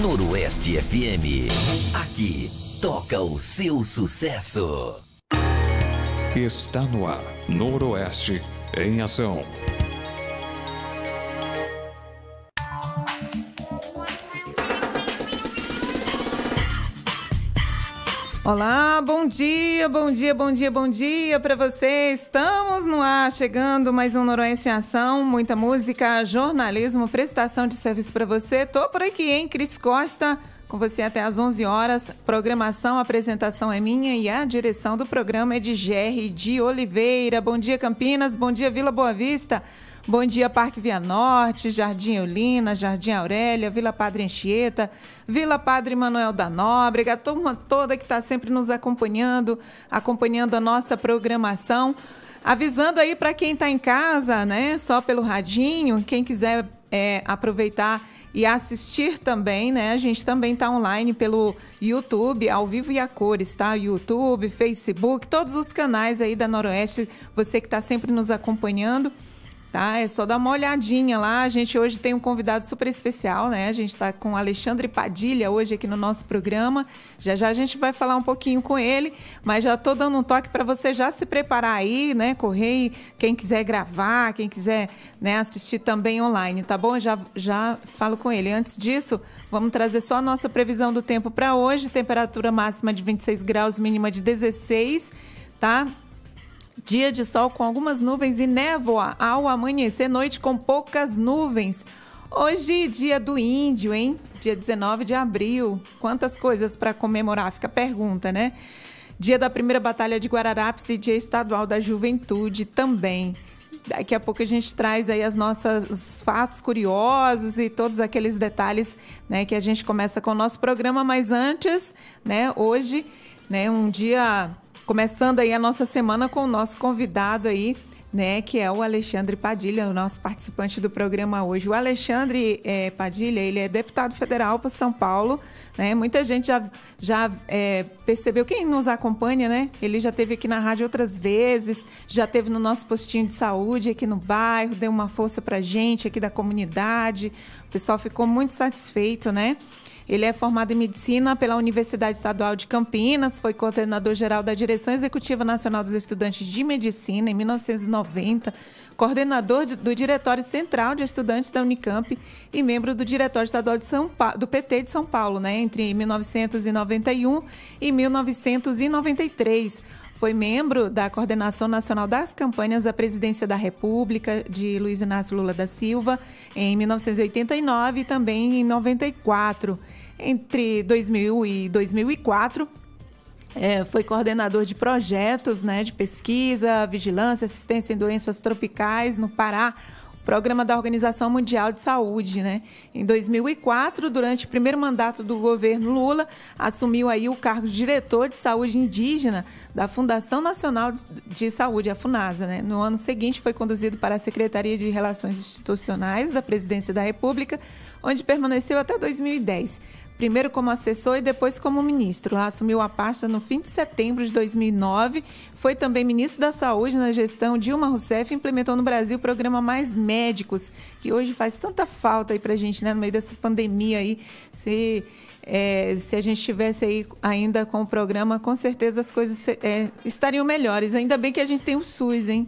Noroeste FM. Aqui toca o seu sucesso. Está no ar, Noroeste em ação. Olá, bom dia para você. Estamos no ar, chegando mais um Noroeste em Ação, muita música, jornalismo, prestação de serviço para você. Tô por aqui, hein, Cris Costa, com você até às 11 horas. Programação, apresentação é minha e a direção do programa é de Gerry de Oliveira. Bom dia, Campinas, bom dia, Vila Boa Vista. Bom dia, Parque Via Norte, Jardim Eulina, Jardim Aurélia, Vila Padre Anchieta, Vila Padre Manuel da Nóbrega, a turma toda que está sempre nos acompanhando a nossa programação. Avisando aí para quem está em casa, né, só pelo radinho, quem quiser aproveitar e assistir também, né, a gente também está online pelo YouTube, ao vivo e a cores, tá? YouTube, Facebook, todos os canais aí da Noroeste, você que está sempre nos acompanhando. Tá, é só dar uma olhadinha lá. A gente hoje tem um convidado super especial, né? A gente está com o Alexandre Padilha hoje aqui no nosso programa. Já já a gente vai falar um pouquinho com ele, mas já estou dando um toque para você já se preparar aí, né? Correr, quem quiser gravar, quem quiser, né, assistir também online, tá bom? Já falo com ele. Antes disso, vamos trazer só a nossa previsão do tempo para hoje. Temperatura máxima de 26 graus, mínima de 16, tá? Dia de sol com algumas nuvens e névoa ao amanhecer, noite com poucas nuvens. Hoje, dia do índio, hein? Dia 19 de abril. Quantas coisas para comemorar? Fica a pergunta, né? Dia da primeira batalha de Guararapes e dia estadual da juventude também. Daqui a pouco a gente traz aí os fatos curiosos e todos aqueles detalhes, né, que a gente começa com o nosso programa. Mas antes, né, hoje, né, um dia... Começando aí a nossa semana com o nosso convidado aí, né, que é o Alexandre Padilha, o nosso participante do programa hoje. O Alexandre Padilha, ele é deputado federal para São Paulo, né? Muita gente já percebeu, quem nos acompanha, né? Ele já esteve aqui na rádio outras vezes, já esteve no nosso postinho de saúde aqui no bairro, deu uma força para a gente aqui da comunidade. O pessoal ficou muito satisfeito, né? Ele é formado em Medicina pela Universidade Estadual de Campinas, foi coordenador-geral da Direção Executiva Nacional dos Estudantes de Medicina em 1990, coordenador do Diretório Central de Estudantes da Unicamp e membro do Diretório Estadual do PT de São Paulo, né, entre 1991 e 1993. Foi membro da Coordenação Nacional das Campanhas à Presidência da República de Luiz Inácio Lula da Silva em 1989 e também em 94. Entre 2000 e 2004, foi coordenador de projetos, né, de pesquisa, vigilância, assistência em doenças tropicais no Pará, Programa da Organização Mundial de Saúde, né? Em 2004, durante o primeiro mandato do governo Lula, assumiu aí o cargo de diretor de saúde indígena da Fundação Nacional de Saúde, a FUNASA, né? No ano seguinte, foi conduzido para a Secretaria de Relações Institucionais da Presidência da República, onde permaneceu até 2010. Primeiro como assessor e depois como ministro. Assumiu a pasta no fim de setembro de 2009. Foi também ministro da Saúde na gestão Dilma Rousseff e implementou no Brasil o programa Mais Médicos, que hoje faz tanta falta aí pra gente, né, no meio dessa pandemia aí. Se a gente estivesse aí ainda com o programa, com certeza as coisas estariam melhores. Ainda bem que a gente tem o SUS, hein?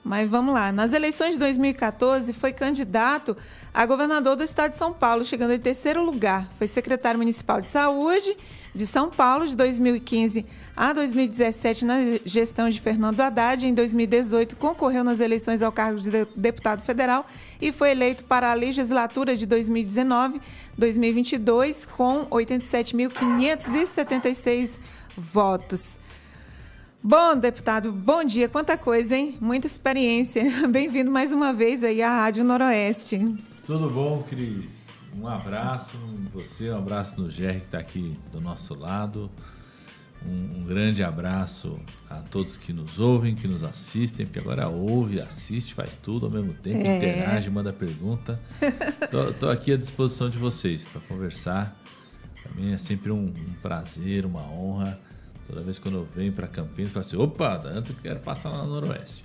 Mas vamos lá. Nas eleições de 2014, foi candidato a governador do estado de São Paulo, chegando em terceiro lugar. Foi secretário municipal de saúde de São Paulo de 2015 a 2017 na gestão de Fernando Haddad. Em 2018, concorreu nas eleições ao cargo de deputado federal e foi eleito para a legislatura de 2019-2022 com 87.576 votos. Bom, deputado, bom dia. Quanta coisa, hein? Muita experiência. Bem-vindo mais uma vez aí à Rádio Noroeste. Tudo bom, Cris? Um abraço em você, um abraço no Gerry que está aqui do nosso lado. Um grande abraço a todos que nos ouvem, que nos assistem, porque agora ouve, assiste, faz tudo ao mesmo tempo, interage, manda pergunta. Tô aqui à disposição de vocês para conversar. Para mim é sempre um prazer, uma honra. Toda vez que eu venho para Campinas, eu falo assim, opa, antes eu quero passar lá no Noroeste.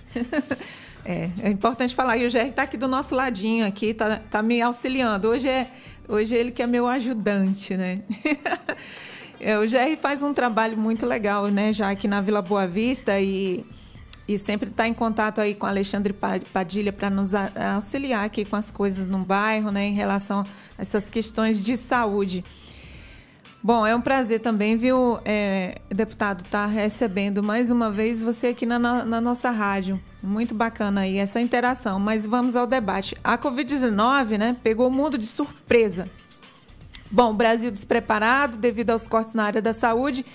É importante falar. E o Jerry está aqui do nosso ladinho, aqui, tá me auxiliando. Hoje ele que é meu ajudante, né? O Jerry faz um trabalho muito legal, né? Já aqui na Vila Boa Vista e sempre está em contato aí com Alexandre Padilha para nos auxiliar aqui com as coisas no bairro, né? Em relação a essas questões de saúde. Bom, é um prazer também, viu, deputado, estar recebendo mais uma vez você aqui na nossa rádio. Muito bacana aí essa interação, mas vamos ao debate. A Covid-19, né, pegou o mundo de surpresa. Bom, o Brasil despreparado devido aos cortes na área da saúde,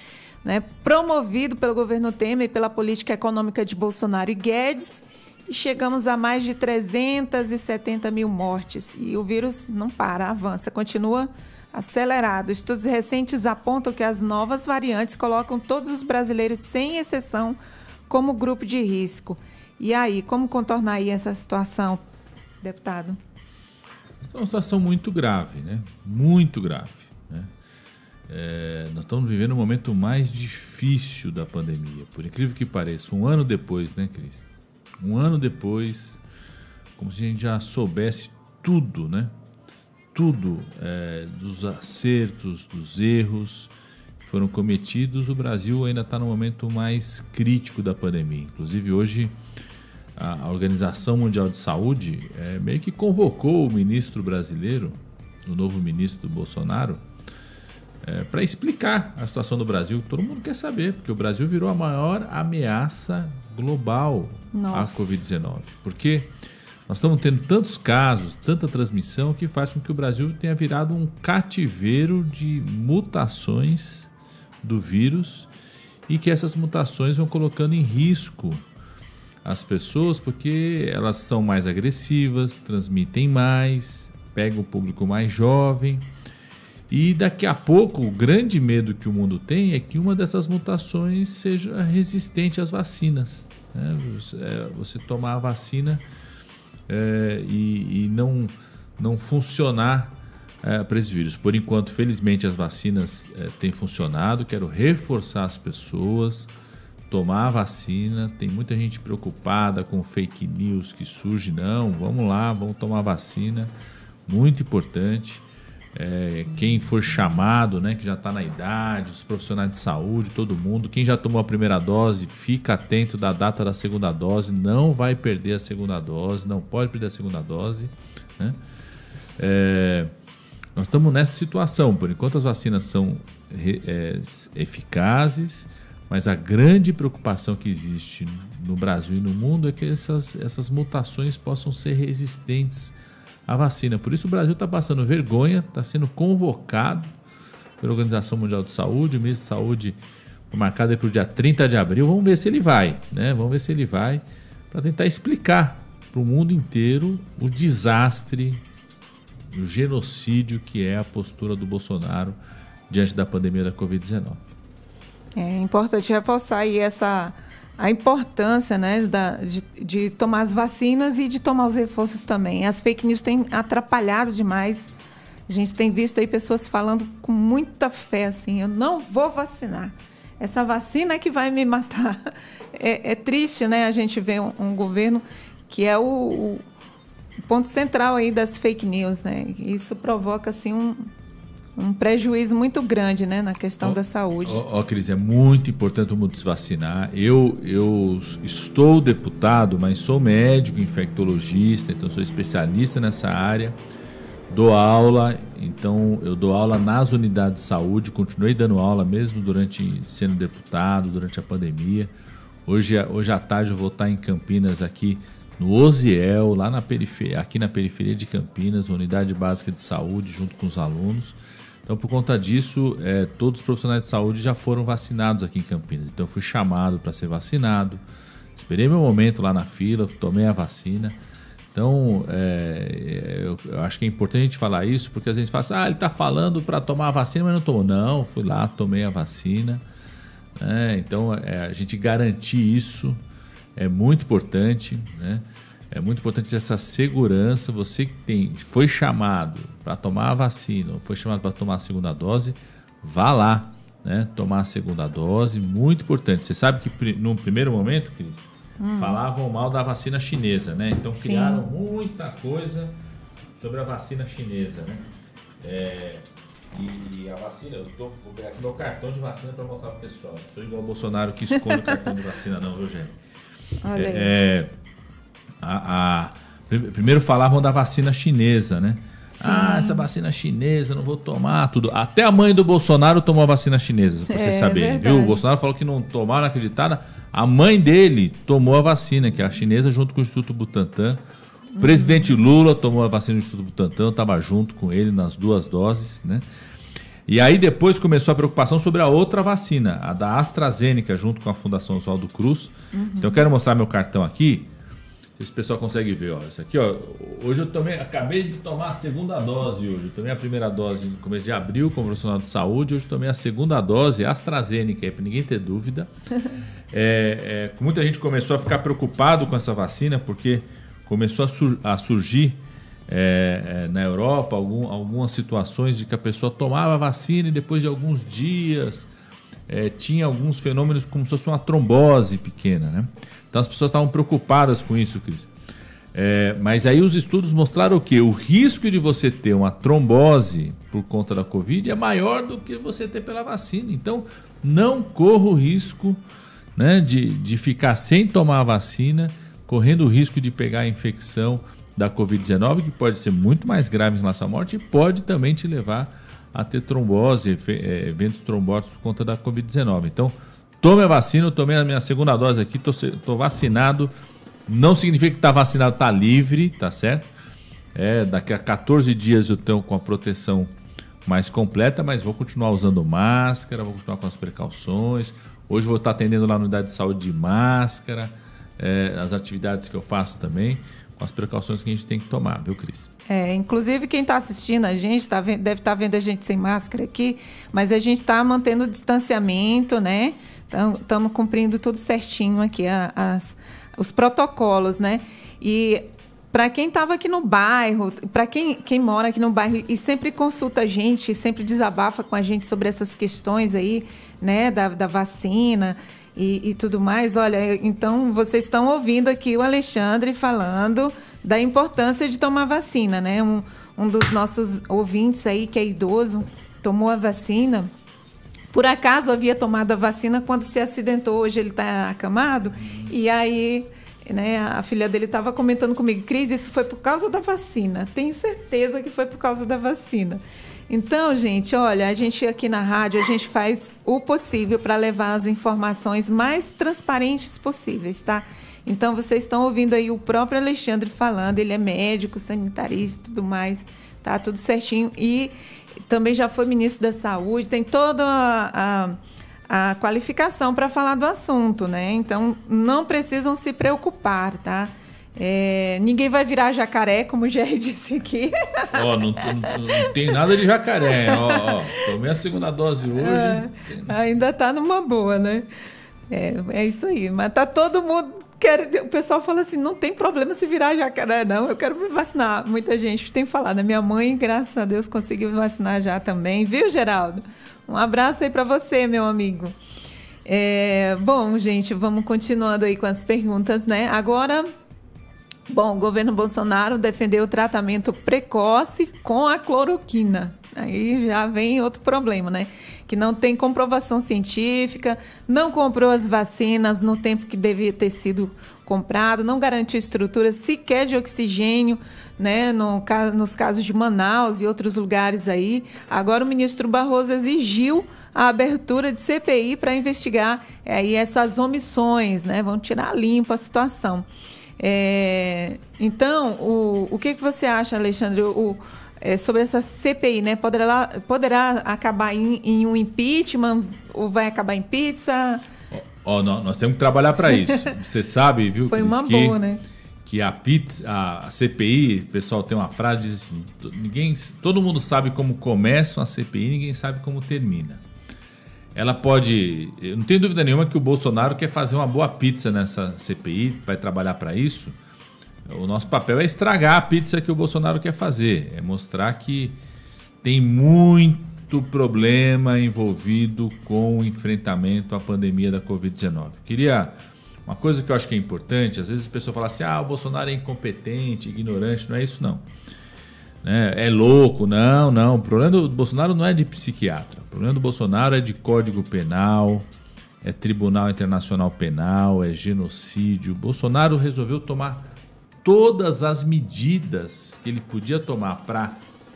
né, promovido pelo governo Temer e pela política econômica de Bolsonaro e Guedes, e chegamos a mais de 370 mil mortes. E o vírus não para, avança, continua acelerado. Estudos recentes apontam que as novas variantes colocam todos os brasileiros, sem exceção, como grupo de risco. E aí, como contornar aí essa situação, deputado? É uma situação muito grave, né? Muito grave, né? Nós estamos vivendo o momento mais difícil da pandemia, por incrível que pareça. Um ano depois, né, Cris? Um ano depois, como se a gente já soubesse tudo, né? Tudo dos acertos, dos erros que foram cometidos. O Brasil ainda está no momento mais crítico da pandemia. Inclusive, hoje, a Organização Mundial de Saúde meio que convocou o ministro brasileiro, o novo ministro do Bolsonaro, para explicar a situação do Brasil. Todo mundo quer saber, porque o Brasil virou a maior ameaça global à Covid-19. Porque nós estamos tendo tantos casos, tanta transmissão, que faz com que o Brasil tenha virado um cativeiro de mutações do vírus e que essas mutações vão colocando em risco as pessoas, porque elas são mais agressivas, transmitem mais, pegam o público mais jovem. E daqui a pouco, o grande medo que o mundo tem é que uma dessas mutações seja resistente às vacinas, né? Você tomar a vacina e não funcionar para esse vírus. Por enquanto, felizmente, as vacinas têm funcionado. Quero reforçar as pessoas, tomar a vacina. Tem muita gente preocupada com fake news que surge. Não, vamos lá, vamos tomar a vacina. Muito importante. Quem for chamado, né, que já está na idade, os profissionais de saúde, todo mundo, quem já tomou a primeira dose, fica atento da data da segunda dose, não vai perder a segunda dose, não pode perder a segunda dose, né? Nós estamos nessa situação. Por enquanto as vacinas são eficazes, mas a grande preocupação que existe no Brasil e no mundo é que essas mutações possam ser resistentes à vacina. Por isso o Brasil está passando vergonha, está sendo convocado pela Organização Mundial de Saúde. O ministro da Saúde foi marcado para o dia 30 de abril. Vamos ver se ele vai, né? Vamos ver se ele vai, para tentar explicar para o mundo inteiro o desastre, o genocídio que é a postura do Bolsonaro diante da pandemia da Covid-19. É importante reforçar aí a importância, né, de tomar as vacinas e de tomar os reforços também. As fake news têm atrapalhado demais. A gente tem visto aí pessoas falando com muita fé, assim, eu não vou vacinar. Essa vacina é que vai me matar. É triste, né, a gente ver um governo que é o ponto central aí das fake news, né? Isso provoca, assim, um prejuízo muito grande, né, na questão da saúde. Cris, é muito importante o mundo se vacinar. Eu estou deputado, mas sou médico, infectologista, então sou especialista nessa área. Dou aula, então eu dou aula nas unidades de saúde, continuei dando aula mesmo sendo deputado, durante a pandemia. Hoje à tarde eu vou estar em Campinas, aqui no Osiel, lá aqui na periferia de Campinas, unidade básica de saúde, junto com os alunos. Então, por conta disso, todos os profissionais de saúde já foram vacinados aqui em Campinas. Então, eu fui chamado para ser vacinado, esperei meu momento lá na fila, tomei a vacina. Então, eu acho que é importante a gente falar isso, porque às vezes fala assim, ele está falando para tomar a vacina, mas não tomou. Não, fui lá, tomei a vacina. Então, a gente garantir isso é muito importante, né? É muito importante essa segurança. Você que foi chamado para tomar a vacina, ou foi chamado para tomar a segunda dose, vá lá, né? Tomar a segunda dose, muito importante. Você sabe que no primeiro momento, Cris, falavam mal da vacina chinesa, né? Então criaram muita coisa sobre a vacina chinesa, né? E a vacina, vou pegar aqui meu cartão de vacina para mostrar pro pessoal. Não sou igual o Bolsonaro que esconde o cartão de vacina, não, viu, gente? Olha aí. Primeiro falavam da vacina chinesa, né? Sim. Essa vacina chinesa, não vou tomar tudo. Até a mãe do Bolsonaro tomou a vacina chinesa, pra vocês saberem, verdade. viu? O Bolsonaro falou que não tomaram, não acreditaram. A mãe dele tomou a vacina, que é a chinesa, junto com o Instituto Butantan. O presidente Lula tomou a vacina do Instituto Butantan, eu estava junto com ele nas 2 doses, né? E aí depois começou a preocupação sobre a outra vacina, a da AstraZeneca, junto com a Fundação Oswaldo Cruz. Então eu quero mostrar meu cartão aqui. Se o pessoal consegue ver, ó, isso aqui, ó, hoje acabei de tomar a 2ª dose hoje. Eu tomei a primeira dose no começo de abril como profissional de saúde, hoje tomei a 2ª dose, AstraZeneca, para ninguém ter dúvida. Muita gente começou a ficar preocupado com essa vacina, porque começou a surgir na Europa algumas situações de que a pessoa tomava a vacina e depois de alguns dias tinha alguns fenômenos como se fosse uma trombose pequena, né? Então as pessoas estavam preocupadas com isso, Cris. Mas aí os estudos mostraram o quê? O risco de você ter uma trombose por conta da Covid é maior do que você ter pela vacina. Então não corra o risco, né, de ficar sem tomar a vacina, correndo o risco de pegar a infecção da Covid-19, que pode ser muito mais grave em relação à morte e pode também te levar a ter trombose, eventos trombóticos por conta da Covid-19. Então, tome a vacina, eu tomei a minha 2ª dose aqui, estou vacinado. Não significa que está vacinado, está livre, tá certo? Daqui a 14 dias eu estou com a proteção mais completa, mas vou continuar usando máscara, vou continuar com as precauções. Hoje vou estar atendendo lá na unidade de saúde de máscara, as atividades que eu faço também, com as precauções que a gente tem que tomar, viu, Cris? Inclusive quem está assistindo a gente deve estar vendo a gente sem máscara aqui, mas a gente está mantendo o distanciamento, né? Estamos cumprindo tudo certinho aqui, os protocolos, né? E para quem estava aqui no bairro, para quem mora aqui no bairro e sempre consulta a gente, sempre desabafa com a gente sobre essas questões aí, né, da vacina e tudo mais, olha, então vocês estão ouvindo aqui o Alexandre falando da importância de tomar vacina, né? Um dos nossos ouvintes aí, que é idoso, tomou a vacina. Por acaso havia tomado a vacina quando se acidentou, hoje ele está acamado, e aí, né, a filha dele estava comentando comigo, Cris, isso foi por causa da vacina, tenho certeza que foi por causa da vacina. Então, gente, olha, a gente aqui na rádio, a gente faz o possível para levar as informações mais transparentes possíveis, tá? Então, vocês estão ouvindo aí o próprio Alexandre falando, ele é médico, sanitarista e tudo mais, tá tudo certinho. E também já foi ministro da Saúde, tem toda a qualificação para falar do assunto, né? Então, não precisam se preocupar, tá? Ninguém vai virar jacaré, como o Jerry disse aqui. Não tem nada de jacaré. Tomei a 2ª dose hoje. Ainda tá numa boa, né? É isso aí. Mas tá todo mundo... O pessoal fala assim, não tem problema se virar jacaré, não. Eu quero me vacinar. Muita gente tem falado. A minha mãe, graças a Deus, conseguiu me vacinar já também. Viu, Geraldo? Um abraço aí para você, meu amigo. Bom, gente, vamos continuando aí com as perguntas, né? Agora... Bom, o governo Bolsonaro defendeu o tratamento precoce com a cloroquina. Aí já vem outro problema, né? Que não tem comprovação científica, não comprou as vacinas no tempo que devia ter sido comprado, não garantiu estrutura sequer de oxigênio, né? Nos casos de Manaus e outros lugares aí. Agora o ministro Barroso exigiu a abertura de CPI para investigar aí essas omissões, né? Vão tirar limpo a situação. Então, o que você acha, Alexandre, sobre essa CPI, né? Poderá acabar em um impeachment ou vai acabar em pizza? Nós temos que trabalhar para isso. Você sabe, viu? Foi uma boa, né? Que a CPI, o pessoal tem uma frase, diz assim, todo mundo sabe como começa uma CPI, ninguém sabe como termina. Ela pode... Eu não tenho dúvida nenhuma que o Bolsonaro quer fazer uma boa pizza nessa CPI, vai trabalhar para isso. O nosso papel é estragar a pizza que o Bolsonaro quer fazer. É mostrar que tem muito problema envolvido com o enfrentamento à pandemia da Covid-19. Queria Uma coisa que eu acho que é importante, às vezes a pessoa fala assim, o Bolsonaro é incompetente, ignorante, não é isso não. É louco, não. O problema do Bolsonaro não é de psiquiatra. O problema do Bolsonaro é de Código Penal, é Tribunal Internacional Penal, é genocídio. O Bolsonaro resolveu tomar todas as medidas que ele podia tomar para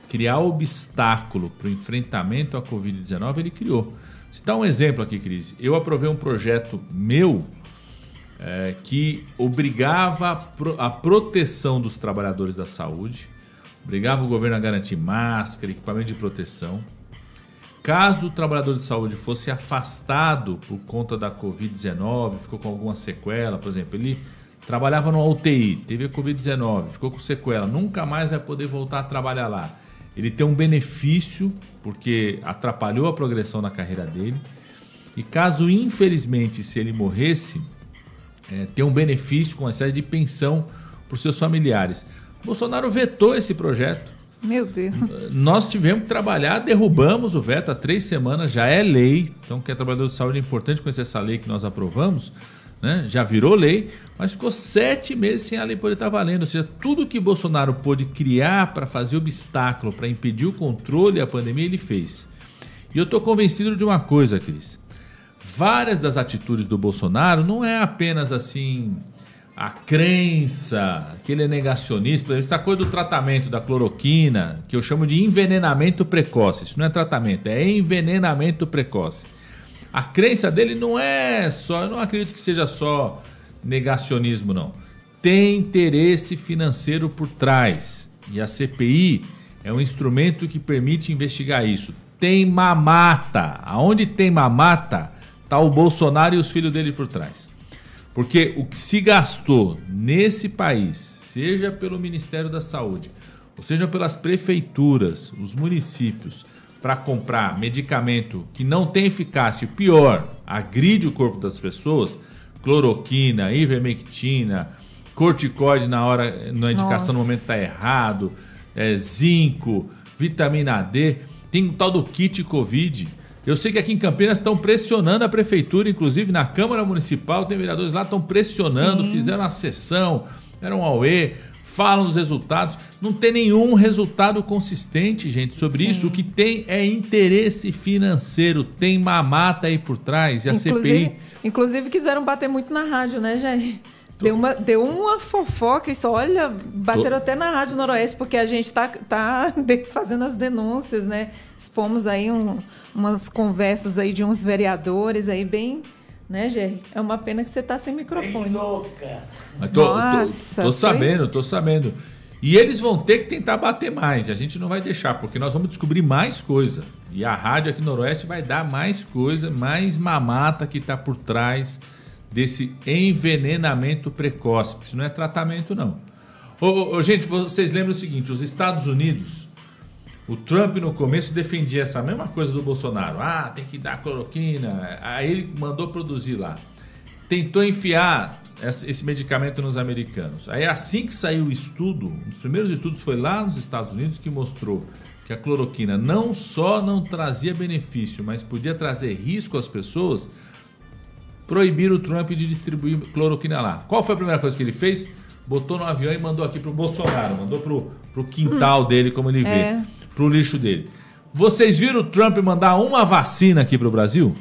criar obstáculo para o enfrentamento à Covid-19, ele criou. Vou citar um exemplo aqui, Cris. Eu aprovei um projeto meu que obrigava a proteção dos trabalhadores da saúde, obrigava o governo a garantir máscara, equipamento de proteção. Caso o trabalhador de saúde fosse afastado por conta da Covid-19, ficou com alguma sequela, por exemplo, ele trabalhava numa UTI, teve a Covid-19, ficou com sequela, nunca mais vai poder voltar a trabalhar lá. Ele tem um benefício, porque atrapalhou a progressão na carreira dele. E caso, infelizmente, se ele morresse, tem um benefício com uma espécie de pensão para os seus familiares. Bolsonaro vetou esse projeto. Meu Deus. Nós tivemos que trabalhar, derrubamos o veto há 3 semanas, já é lei. Então, quem é trabalhador de saúde, é importante conhecer essa lei que nós aprovamos, né? Já virou lei, mas ficou 7 meses sem a lei poder estar valendo. Ou seja, tudo que Bolsonaro pôde criar para fazer obstáculo, para impedir o controle da pandemia, ele fez. E eu estou convencido de uma coisa, Cris. Várias das atitudes do Bolsonaro não é apenas assim a crença, que ele é negacionista. Por exemplo, essa coisa do tratamento da cloroquina, que eu chamo de envenenamento precoce. Isso não é tratamento, é envenenamento precoce. A crença dele não é só, eu não acredito que seja só negacionismo, não. Tem interesse financeiro por trás. E a CPI é um instrumento que permite investigar isso. Tem mamata. Aonde tem mamata, tá o Bolsonaro e os filhos dele por trás. Porque o que se gastou nesse país, seja pelo Ministério da Saúde, ou seja pelas prefeituras, os municípios, para comprar medicamento que não tem eficácia, pior, agride o corpo das pessoas, cloroquina, ivermectina, corticoide na indicação no momento está errado, zinco, vitamina D, tem o tal do kit Covid. Eu sei que aqui em Campinas estão pressionando a prefeitura, inclusive na Câmara Municipal, tem vereadores lá que estão pressionando, fizeram a sessão, deram um auê, falam dos resultados. Não tem nenhum resultado consistente, gente, sobre isso. O que tem é interesse financeiro, tem mamata aí por trás, e a CPI... Inclusive quiseram bater muito na rádio, né, Jair? Deu uma fofoca, isso, olha, bateram até na Rádio Noroeste, porque a gente tá fazendo as denúncias, né? Expomos aí umas conversas aí de uns vereadores aí bem, né, Jair? É uma pena que você tá sem microfone. Bem louca. Mas tô sabendo. E eles vão ter que tentar bater mais, e a gente não vai deixar, porque nós vamos descobrir mais coisa. E a rádio aqui no Noroeste vai dar mais coisa, mais mamata que tá por trás desse envenenamento precoce. Isso não é tratamento, não. Gente, vocês lembram o seguinte, os Estados Unidos, o Trump no começo defendia essa mesma coisa do Bolsonaro. Tem que dar cloroquina. Aí ele mandou produzir lá. Tentou enfiar esse medicamento nos americanos. Aí assim que saiu o estudo, um dos primeiros estudos foi lá nos Estados Unidos, que mostrou que a cloroquina não só não trazia benefício, mas podia trazer risco às pessoas. Proibiram o Trump de distribuir cloroquina lá. Qual foi a primeira coisa que ele fez? Botou no avião e mandou aqui pro Bolsonaro. Mandou pro quintal dele, como ele vê. Pro lixo dele. Vocês viram o Trump mandar uma vacina aqui pro Brasil?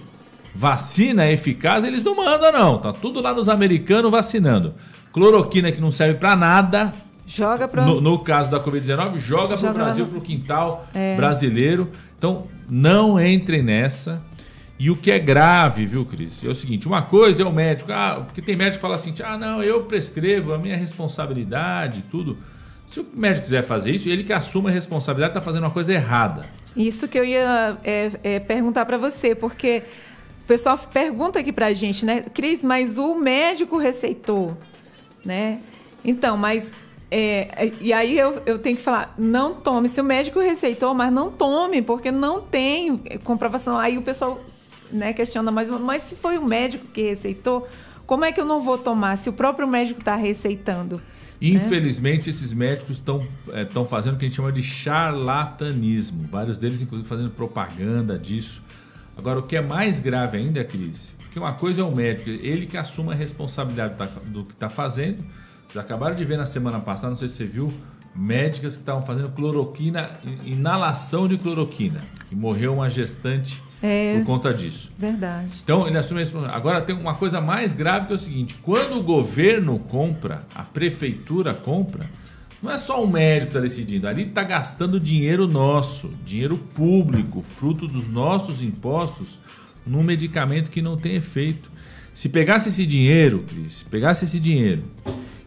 Vacina eficaz eles não mandam, não. Tá tudo lá nos americanos vacinando. Cloroquina que não serve pra nada. Joga pra... No caso da Covid-19, joga pro Brasil, pro quintal brasileiro. Então, não entrem nessa. E o que é grave, viu, Cris? É o seguinte, uma coisa é o médico, porque tem médico que fala assim, não, eu prescrevo, a minha responsabilidade, tudo. Se o médico quiser fazer isso, ele que assume a responsabilidade, está fazendo uma coisa errada. Isso que eu ia perguntar para você, porque o pessoal pergunta aqui pra gente, né? Cris, mas o médico receitou, né? Então, mas... e aí eu tenho que falar, não tome. Se o médico receitou, mas não tome, porque não tem comprovação. Aí o pessoal... né, questiona mas se foi o médico que receitou, como é que eu não vou tomar se o próprio médico está receitando? Infelizmente, esses médicos estão fazendo o que a gente chama de charlatanismo. Vários deles, inclusive, fazendo propaganda disso. Agora, o que é mais grave ainda, Cris, Porque uma coisa é o médico, ele que assume a responsabilidade do que está fazendo. Vocês acabaram de ver na semana passada, não sei se você viu, médicas que estavam fazendo cloroquina, inalação de cloroquina, e morreu uma gestante por conta disso. Verdade. Então, ele assume a responsabilidade. Agora, tem uma coisa mais grave que é o seguinte, quando o governo compra, a prefeitura compra, não é só o médico que está decidindo, ali está gastando dinheiro nosso, dinheiro público, fruto dos nossos impostos, num medicamento que não tem efeito. Se pegasse esse dinheiro, Cris,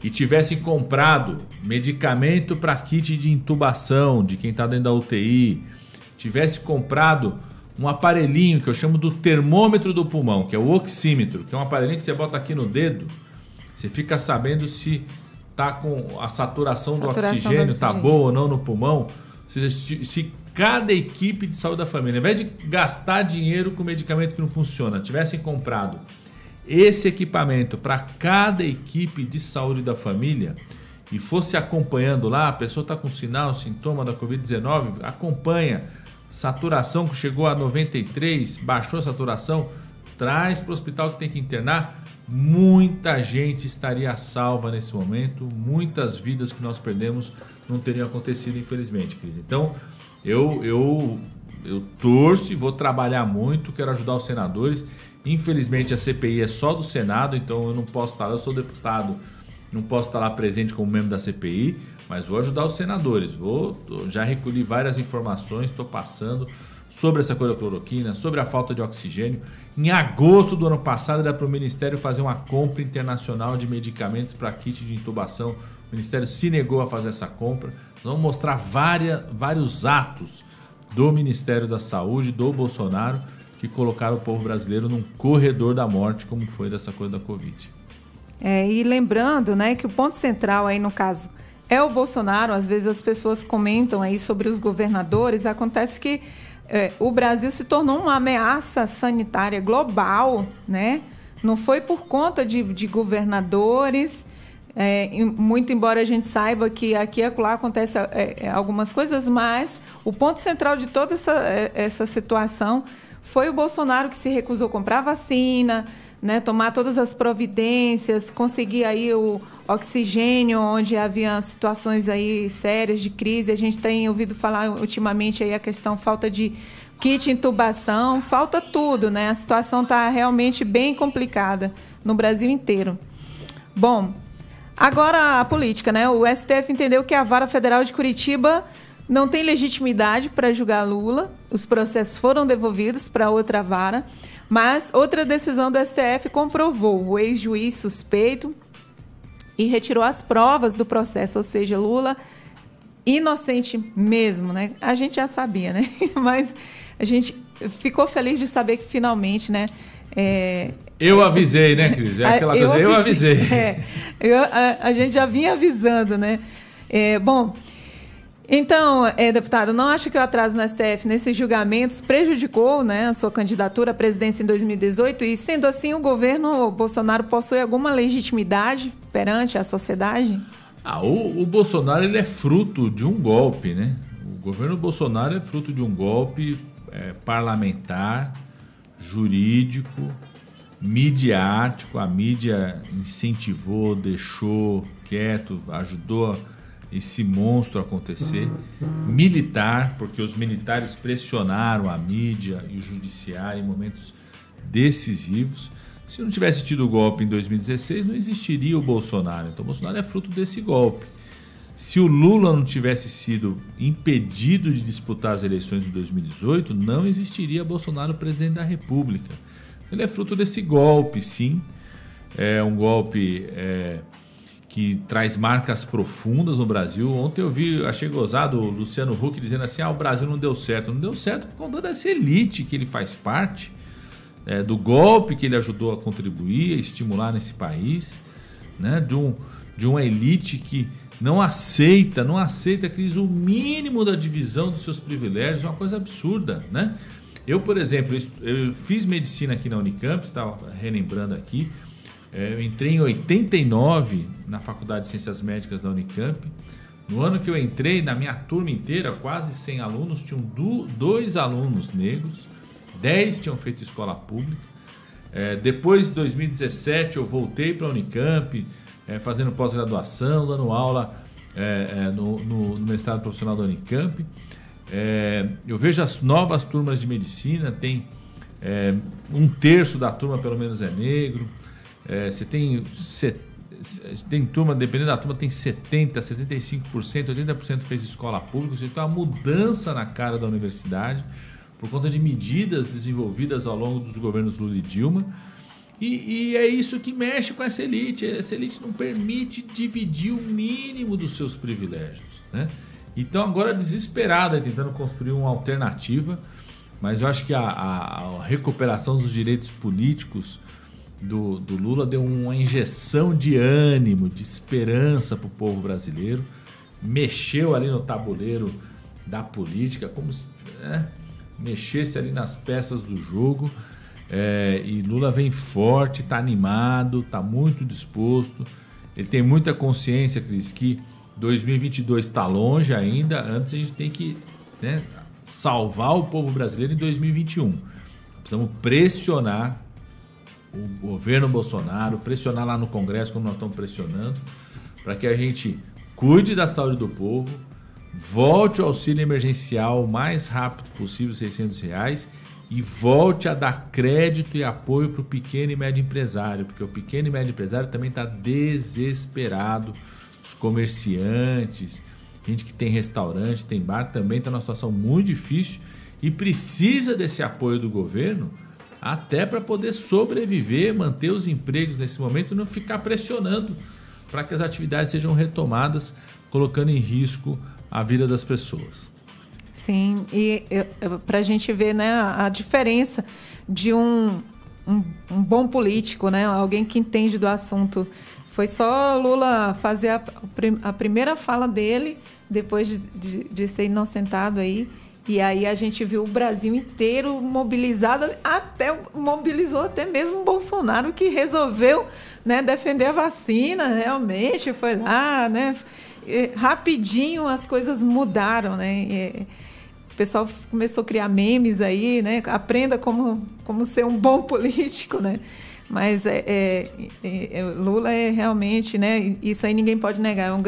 e tivesse comprado medicamento para kit de intubação de quem está dentro da UTI, tivesse comprado um aparelhinho que eu chamo do termômetro do pulmão, que é o oxímetro, que é um aparelhinho que você bota aqui no dedo, você fica sabendo se tá com a saturação do oxigênio, tá boa ou não no pulmão. Se cada equipe de saúde da família, ao invés de gastar dinheiro com medicamento que não funciona, tivessem comprado esse equipamento para cada equipe de saúde da família e fosse acompanhando lá, a pessoa está com sinal, sintoma da Covid-19, acompanha, saturação que chegou a 93, baixou a saturação, traz para o hospital que tem que internar, muita gente estaria salva nesse momento, muitas vidas que nós perdemos não teriam acontecido, infelizmente, Cris. Então, eu torço e vou trabalhar muito, quero ajudar os senadores. Infelizmente, a CPI é só do Senado, então eu não posso estar lá, eu sou deputado, não posso estar lá presente como membro da CPI, mas vou ajudar os senadores. Já recolhi várias informações, estou passando sobre essa coisa da cloroquina, sobre a falta de oxigênio. Em agosto do ano passado, era para o Ministério fazer uma compra internacional de medicamentos para kit de intubação. O Ministério se negou a fazer essa compra. Nós vamos mostrar vários atos do Ministério da Saúde, do Bolsonaro, que colocaram o povo brasileiro num corredor da morte, como foi dessa coisa da Covid. E lembrando, né, que o ponto central aí, no caso, é o Bolsonaro. Às vezes as pessoas comentam aí sobre os governadores. Acontece que o Brasil se tornou uma ameaça sanitária global, né? Não foi por conta de governadores, muito embora a gente saiba que aqui e acolá acontece algumas coisas, mas o ponto central de toda essa situação foi o Bolsonaro, que se recusou a comprar vacina, né, tomar todas as providências, conseguir aí o oxigênio, onde havia situações aí sérias de crise. A gente tem ouvido falar ultimamente aí a questão falta de kit intubação, falta tudo, né? A situação está realmente bem complicada no Brasil inteiro. Bom, agora a política, né? O STF entendeu que a Vara Federal de Curitiba não tem legitimidade para julgar Lula. Os processos foram devolvidos para outra vara. Mas outra decisão do STF comprovou o ex-juiz suspeito e retirou as provas do processo, ou seja, Lula inocente mesmo, né? A gente já sabia, né? Mas a gente ficou feliz de saber que finalmente, né? Eu avisei, né, Cris? É aquela coisa, eu avisei. A gente já vinha avisando, né? Bom, então, deputado, não acha que o atraso no STF nesses julgamentos prejudicou, né, a sua candidatura à presidência em 2018? E, sendo assim, o governo Bolsonaro possui alguma legitimidade perante a sociedade? O Bolsonaro, ele é fruto de um golpe, né? O governo Bolsonaro é fruto de um golpe parlamentar, jurídico, midiático. A mídia incentivou, deixou quieto, ajudou esse monstro acontecer, militar, porque os militares pressionaram a mídia e o judiciário em momentos decisivos. Se não tivesse tido o golpe em 2016, não existiria o Bolsonaro. Então o Bolsonaro é fruto desse golpe. Se o Lula não tivesse sido impedido de disputar as eleições de 2018, não existiria Bolsonaro presidente da República. Ele é fruto desse golpe, sim. É um golpe que traz marcas profundas no Brasil. Ontem eu achei gozado o Luciano Huck dizendo assim, o Brasil não deu certo. Não deu certo por conta dessa elite que ele faz parte, do golpe que ele ajudou a contribuir, a estimular nesse país, né? De uma elite que não aceita, Cris, o mínimo da divisão dos seus privilégios. É uma coisa absurda, né? Eu, por exemplo, eu fiz medicina aqui na Unicamp, estava relembrando aqui. Eu entrei em 89 na Faculdade de Ciências Médicas da Unicamp. No ano que eu entrei, na minha turma inteira, quase 100 alunos, tinham 2 alunos negros, 10 tinham feito escola pública. Depois de 2017 eu voltei para a Unicamp, fazendo pós-graduação, dando aula no mestrado profissional da Unicamp. Eu vejo as novas turmas de medicina, tem 1/3 da turma pelo menos é negro. Você tem turma, dependendo da turma, tem 70%, 75%, 80% fez escola pública. Então, há uma mudança na cara da universidade por conta de medidas desenvolvidas ao longo dos governos Lula e Dilma. E é isso que mexe com essa elite. Essa elite não permite dividir o mínimo dos seus privilégios, né? Então, agora desesperada, tentando construir uma alternativa. Mas eu acho que a recuperação dos direitos políticos do Lula deu uma injeção de ânimo, de esperança para o povo brasileiro, mexeu ali no tabuleiro da política, como se mexesse ali nas peças do jogo, e Lula vem forte, está animado, está muito disposto, ele tem muita consciência, Cris, que 2022 está longe ainda, antes a gente tem que salvar o povo brasileiro em 2021. Precisamos pressionar o governo Bolsonaro, pressionar lá no Congresso, como nós estamos pressionando, para que a gente cuide da saúde do povo, volte o auxílio emergencial o mais rápido possível, R$600, e volte a dar crédito e apoio para o pequeno e médio empresário, porque o pequeno e médio empresário também está desesperado, os comerciantes, gente que tem restaurante, tem bar, também está numa situação muito difícil e precisa desse apoio do governo até para poder sobreviver, manter os empregos nesse momento e não ficar pressionando para que as atividades sejam retomadas, colocando em risco a vida das pessoas. Sim, e para a gente ver, né, a diferença de um bom político, né, alguém que entende do assunto. Foi só Lula fazer a primeira fala dele, depois de ser inocentado aí, e aí a gente viu o Brasil inteiro mobilizado, mobilizou até mesmo o Bolsonaro, que resolveu, né, defender a vacina, realmente, foi lá, né, rapidinho as coisas mudaram, né, o pessoal começou a criar memes aí, né, aprenda como ser um bom político, né, mas Lula é realmente, né, isso aí ninguém pode negar, é um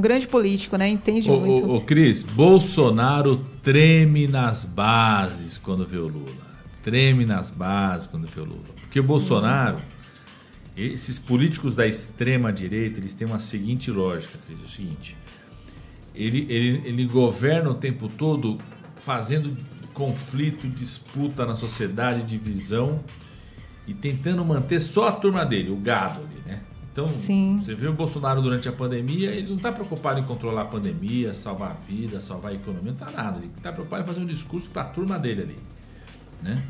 grande político, né? Entende muito. Ô Cris, Bolsonaro treme nas bases quando vê o Lula. Treme nas bases quando vê o Lula. Porque o Bolsonaro, esses políticos da extrema direita, eles têm uma seguinte lógica, Cris, é o seguinte. Ele governa o tempo todo fazendo conflito, disputa na sociedade, divisão, e tentando manter só a turma dele, o gado ali, né? Então, sim, você vê o Bolsonaro durante a pandemia, ele não está preocupado em controlar a pandemia, salvar a vida, salvar a economia, não está nada. Ele está preocupado em fazer um discurso para a turma dele ali, né?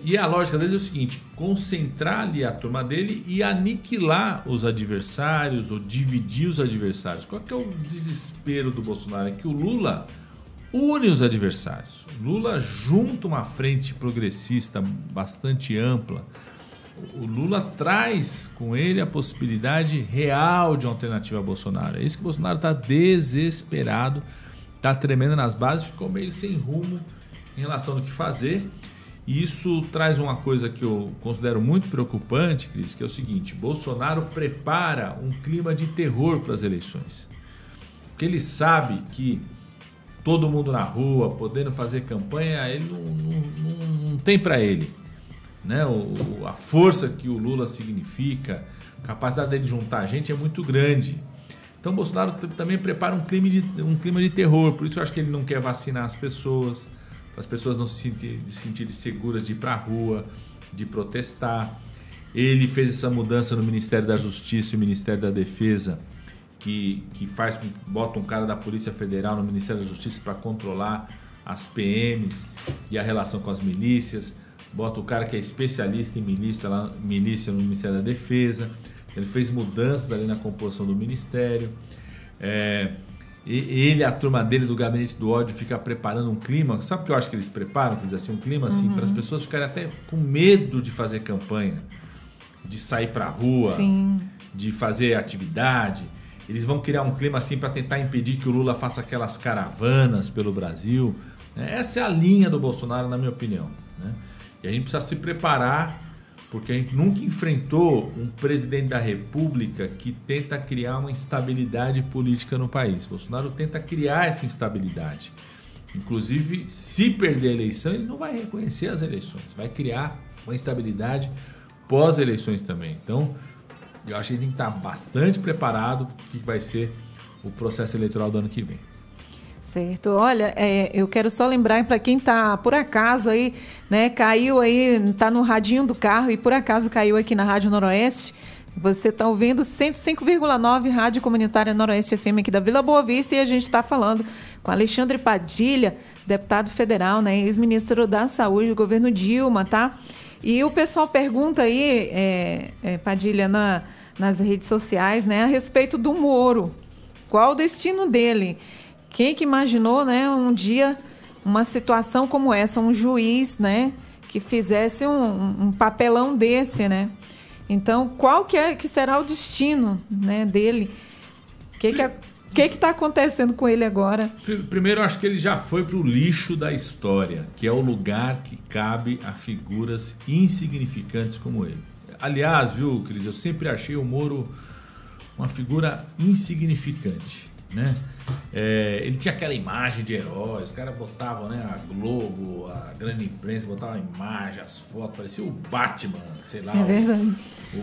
E a lógica deles é o seguinte, concentrar ali a turma dele e aniquilar os adversários ou dividir os adversários. Qual que é o desespero do Bolsonaro? É que o Lula une os adversários. Lula junta uma frente progressista bastante ampla. O Lula traz com ele a possibilidade real de uma alternativa a Bolsonaro. É isso que o Bolsonaro está desesperado, está tremendo nas bases, ficou meio sem rumo em relação ao que fazer. E isso traz uma coisa que eu considero muito preocupante, Cris, que é o seguinte: Bolsonaro prepara um clima de terror para as eleições. Porque ele sabe que todo mundo na rua, podendo fazer campanha, ele não tem para ele, né? A força que o Lula significa, a capacidade dele juntar gente é muito grande. Então o Bolsonaro também prepara um clima de terror. Por isso eu acho que ele não quer vacinar as pessoas, para as pessoas não se sentirem seguras de ir para a rua, de protestar. Ele fez essa mudança no Ministério da Justiça e no Ministério da Defesa, que bota um cara da Polícia Federal no Ministério da Justiça para controlar as PMs e a relação com as milícias. Bota o cara que é especialista em milícia no Ministério da Defesa. Ele fez mudanças ali na composição do Ministério. Ele, a turma dele do Gabinete do Ódio, fica preparando um clima. Sabe o que eu acho que eles preparam? Quer dizer, assim, um clima assim, para as pessoas ficarem até com medo de fazer campanha, de sair para a rua, sim, de fazer atividade. Eles vão criar um clima assim para tentar impedir que o Lula faça aquelas caravanas pelo Brasil. Essa é a linha do Bolsonaro, na minha opinião, né? E a gente precisa se preparar, porque a gente nunca enfrentou um presidente da República que tenta criar uma instabilidade política no país. Bolsonaro tenta criar essa instabilidade. Inclusive, se perder a eleição, ele não vai reconhecer as eleições. Vai criar uma instabilidade pós-eleições também. Então, eu acho que a gente tem que estar bastante preparado para o que vai ser o processo eleitoral do ano que vem. Certo. Olha, eu quero só lembrar para quem está por acaso aí, né, caiu aí, está no radinho do carro e por acaso caiu aqui na Rádio Noroeste, você está ouvindo 105,9 Rádio Comunitária Noroeste FM aqui da Vila Boa Vista e a gente está falando com Alexandre Padilha, deputado federal, né, ex-ministro da Saúde do governo Dilma, tá? E o pessoal pergunta aí, Padilha, nas redes sociais, né, a respeito do Moro. Qual o destino dele? Quem que imaginou, né, um dia uma situação como essa, um juiz, né, que fizesse um papelão desse, né? Então, qual que será o destino, né, dele? O que está acontecendo com ele agora? Primeiro, eu acho que ele já foi para o lixo da história, que é o lugar que cabe a figuras insignificantes como ele. Aliás, viu, Cris, eu sempre achei o Moro uma figura insignificante, né? Ele tinha aquela imagem de herói, os caras botavam, né, a Globo, a grande imprensa, botavam a imagem, as fotos, parecia o Batman, sei lá,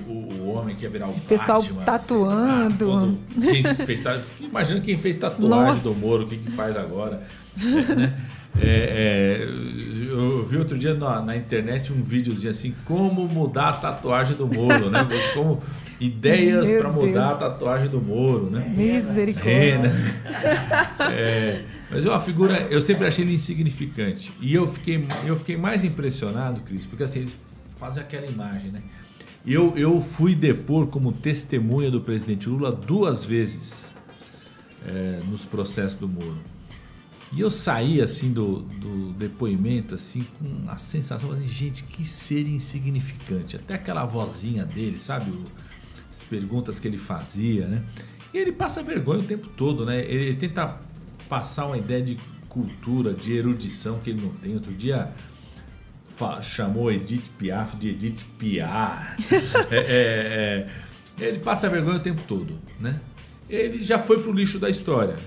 o homem que ia virar o pessoal Batman. Tatuando. Imagina quem fez tatuagem do Moro, o que faz agora. Né? Eu vi outro dia na internet um videozinho assim, como mudar a tatuagem do Moro, né? Como ideias para mudar a tatuagem do Moro, né? Misericórdia. Mas é uma figura, eu sempre achei ele insignificante. E eu fiquei mais impressionado, Cris, porque assim, eles fazem aquela imagem, né? Eu fui depor como testemunha do presidente Lula 2 vezes nos processos do Moro. E eu saí assim do depoimento assim, com a sensação de gente, que ser insignificante. Até aquela vozinha dele, sabe? As perguntas que ele fazia, né? E ele passa vergonha o tempo todo, né? Ele tenta passar uma ideia de cultura, de erudição que ele não tem. Outro dia chamou Edith Piaf de Edith Piaf. Ele passa vergonha o tempo todo, né? Ele já foi pro lixo da história.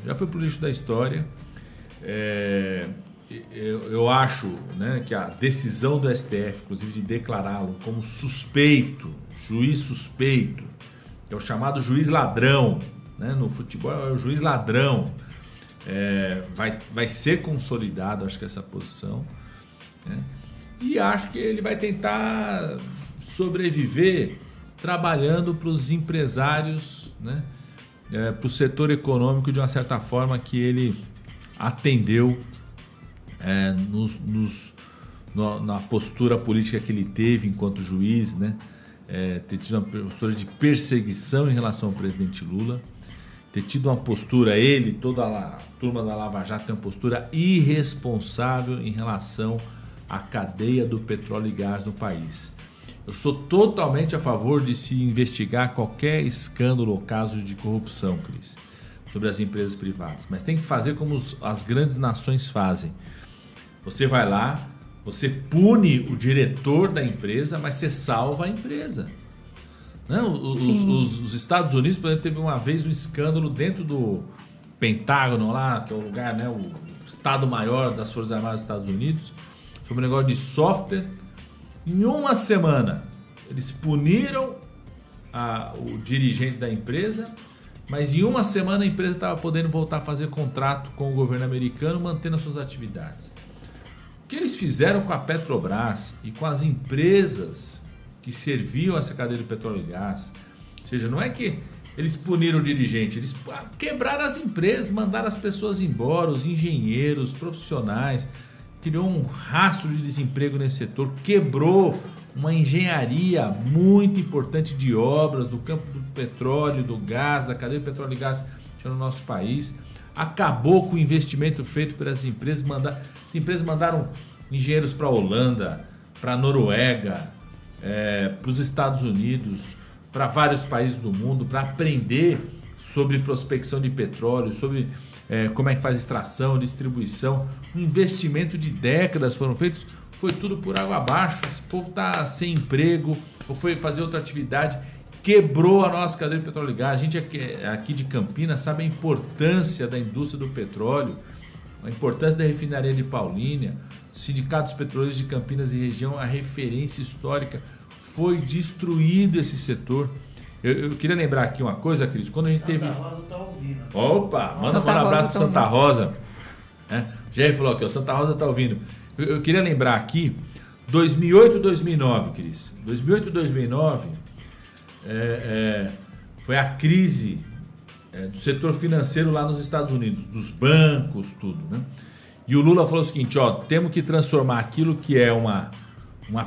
Eu acho, né, que a decisão do STF, inclusive de declará-lo como suspeito, juiz suspeito, que é o chamado juiz ladrão, né? No futebol é o juiz ladrão, vai ser consolidado, acho que essa posição, né? E acho que ele vai tentar sobreviver trabalhando para os empresários, né? Para o setor econômico, de uma certa forma que ele atendeu na postura política que ele teve enquanto juiz, né? Ter tido uma postura de perseguição em relação ao presidente Lula, ter tido uma postura, toda a turma da Lava Jato tem uma postura irresponsável em relação à cadeia do petróleo e gás no país. Eu sou totalmente a favor de se investigar qualquer escândalo ou caso de corrupção, Cris, sobre as empresas privadas, mas tem que fazer como as grandes nações fazem. Você vai lá, você pune o diretor da empresa, mas você salva a empresa. Né? Os Estados Unidos, por exemplo, teve uma vez um escândalo dentro do Pentágono lá, que é o lugar, né, o Estado-Maior das Forças Armadas dos Estados Unidos, sobre um negócio de software. Em uma semana, eles puniram o dirigente da empresa, mas em uma semana a empresa estava podendo voltar a fazer contrato com o governo americano, mantendo as suas atividades. O que eles fizeram com a Petrobras e com as empresas que serviam essa cadeia do petróleo e gás, ou seja, não é que eles puniram o dirigente, eles quebraram as empresas, mandaram as pessoas embora, os engenheiros, os profissionais, criou um rastro de desemprego nesse setor, quebrou uma engenharia muito importante de obras do campo do petróleo, do gás, da cadeia do petróleo e gás no nosso país, acabou com o investimento feito pelas empresas. As empresas mandaram engenheiros para a Holanda, para a Noruega, para os Estados Unidos, para vários países do mundo, para aprender sobre prospecção de petróleo, sobre como é que faz extração, distribuição. Um investimento de décadas foram feitos foi tudo por água abaixo, esse povo está sem emprego, ou foi fazer outra atividade, quebrou a nossa cadeia de petróleo e gás. A gente aqui de Campinas sabe a importância da indústria do petróleo, a importância da refinaria de Paulínia, sindicatos petroleiros de Campinas e região, a referência histórica. Foi destruído esse setor. Eu queria lembrar aqui uma coisa, Cris, quando a gente teve... Santa Rosa tá ouvindo. Opa, manda um abraço para Santa Rosa. O Jerry falou aqui, ó, Santa Rosa tá ouvindo. Eu queria lembrar aqui, 2008 e 2009, Cris. 2008 e 2009 foi a crise do setor financeiro lá nos Estados Unidos, dos bancos, tudo, né? E o Lula falou o seguinte, ó, temos que transformar aquilo que é uma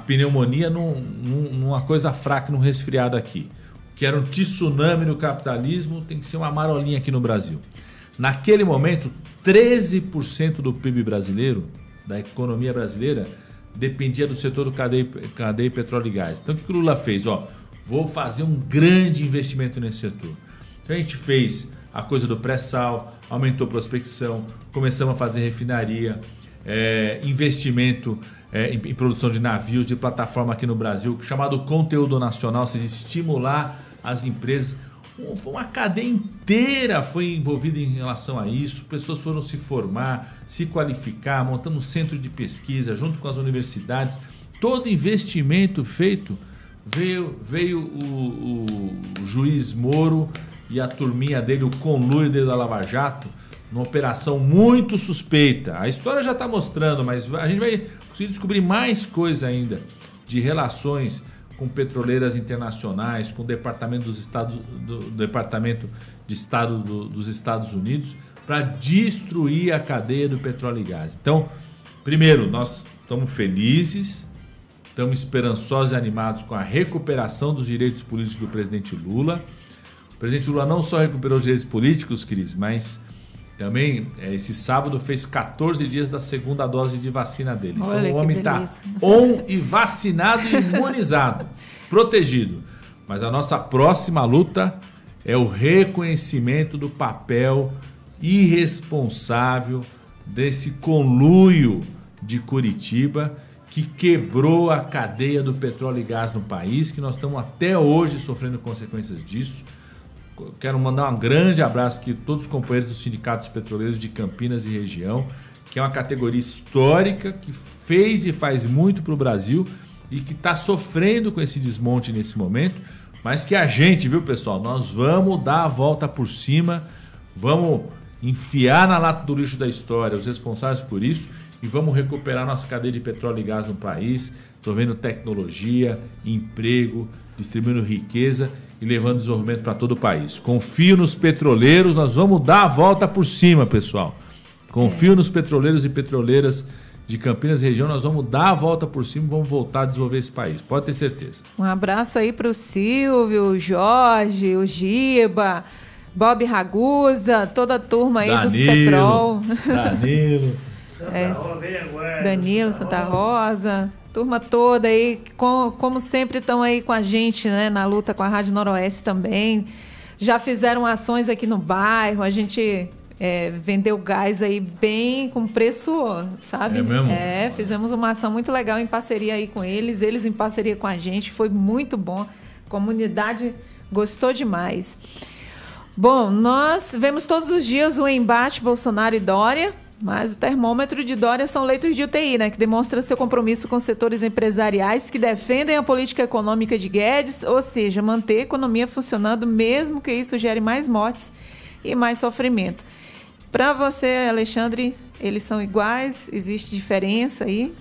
pneumonia numa coisa fraca, num resfriado aqui. Que era um tsunami no capitalismo, tem que ser uma marolinha aqui no Brasil. Naquele momento, 13% do PIB brasileiro, da economia brasileira, dependia do setor do cadeia petróleo e gás. Então o que o Lula fez? Ó, vou fazer um grande investimento nesse setor. Então a gente fez a coisa do pré-sal, aumentou a prospecção, começamos a fazer refinaria, investimento em produção de navios, de plataforma aqui no Brasil, chamado conteúdo nacional, ou seja, estimular as empresas. Uma cadeia inteira foi envolvida em relação a isso, pessoas foram se formar, se qualificar, montamos um centro de pesquisa junto com as universidades. Todo investimento feito, veio o juiz Moro e a turminha dele, o conluio dele da Lava Jato, numa operação muito suspeita. A história já está mostrando, mas a gente vai conseguir descobrir mais coisa ainda de relações com petroleiras internacionais, com o Departamento de Estado dos Estados Unidos, para destruir a cadeia do petróleo e gás. Então, primeiro, nós estamos felizes, estamos esperançosos e animados com a recuperação dos direitos políticos do presidente Lula. O presidente Lula não só recuperou os direitos políticos, Cris, mas também esse sábado fez 14 dias da segunda dose de vacina dele. Olha, então o homem está e vacinado e imunizado, protegido. Mas a nossa próxima luta é o reconhecimento do papel irresponsável desse conluio de Curitiba que quebrou a cadeia do petróleo e gás no país, que nós estamos até hoje sofrendo consequências disso. Quero mandar um grande abraço aqui a todos os companheiros dos sindicatos petroleiros de Campinas e região, que é uma categoria histórica, que fez e faz muito para o Brasil e que está sofrendo com esse desmonte nesse momento, mas que a gente, viu, pessoal, nós vamos dar a volta por cima, vamos enfiar na lata do lixo da história os responsáveis por isso e vamos recuperar nossa cadeia de petróleo e gás no país, desenvolvendo tecnologia, emprego, distribuindo riqueza e levando desenvolvimento para todo o país. Confio nos petroleiros, nós vamos dar a volta por cima, pessoal. Confio nos petroleiros e petroleiras de Campinas e região, nós vamos dar a volta por cima e vamos voltar a desenvolver esse país. Pode ter certeza. Um abraço aí para o Silvio, o Jorge, o Giba, Bob Ragusa, toda a turma aí dos Petrol. Danilo. Danilo, Santa Rosa. Turma toda aí, como sempre estão aí com a gente, né, na luta com a Rádio Noroeste também. Já fizeram ações aqui no bairro, a gente vendeu gás aí bem com preço, sabe? É mesmo? Fizemos uma ação muito legal em parceria aí com eles em parceria com a gente, foi muito bom. A comunidade gostou demais. Bom, nós vemos todos os dias o embate Bolsonaro e Dória, mas o termômetro de Dória são leitos de UTI, né, que demonstra seu compromisso com setores empresariais que defendem a política econômica de Guedes, ou seja, manter a economia funcionando, mesmo que isso gere mais mortes e mais sofrimento. Para você, Alexandre, eles são iguais? Existe diferença aí?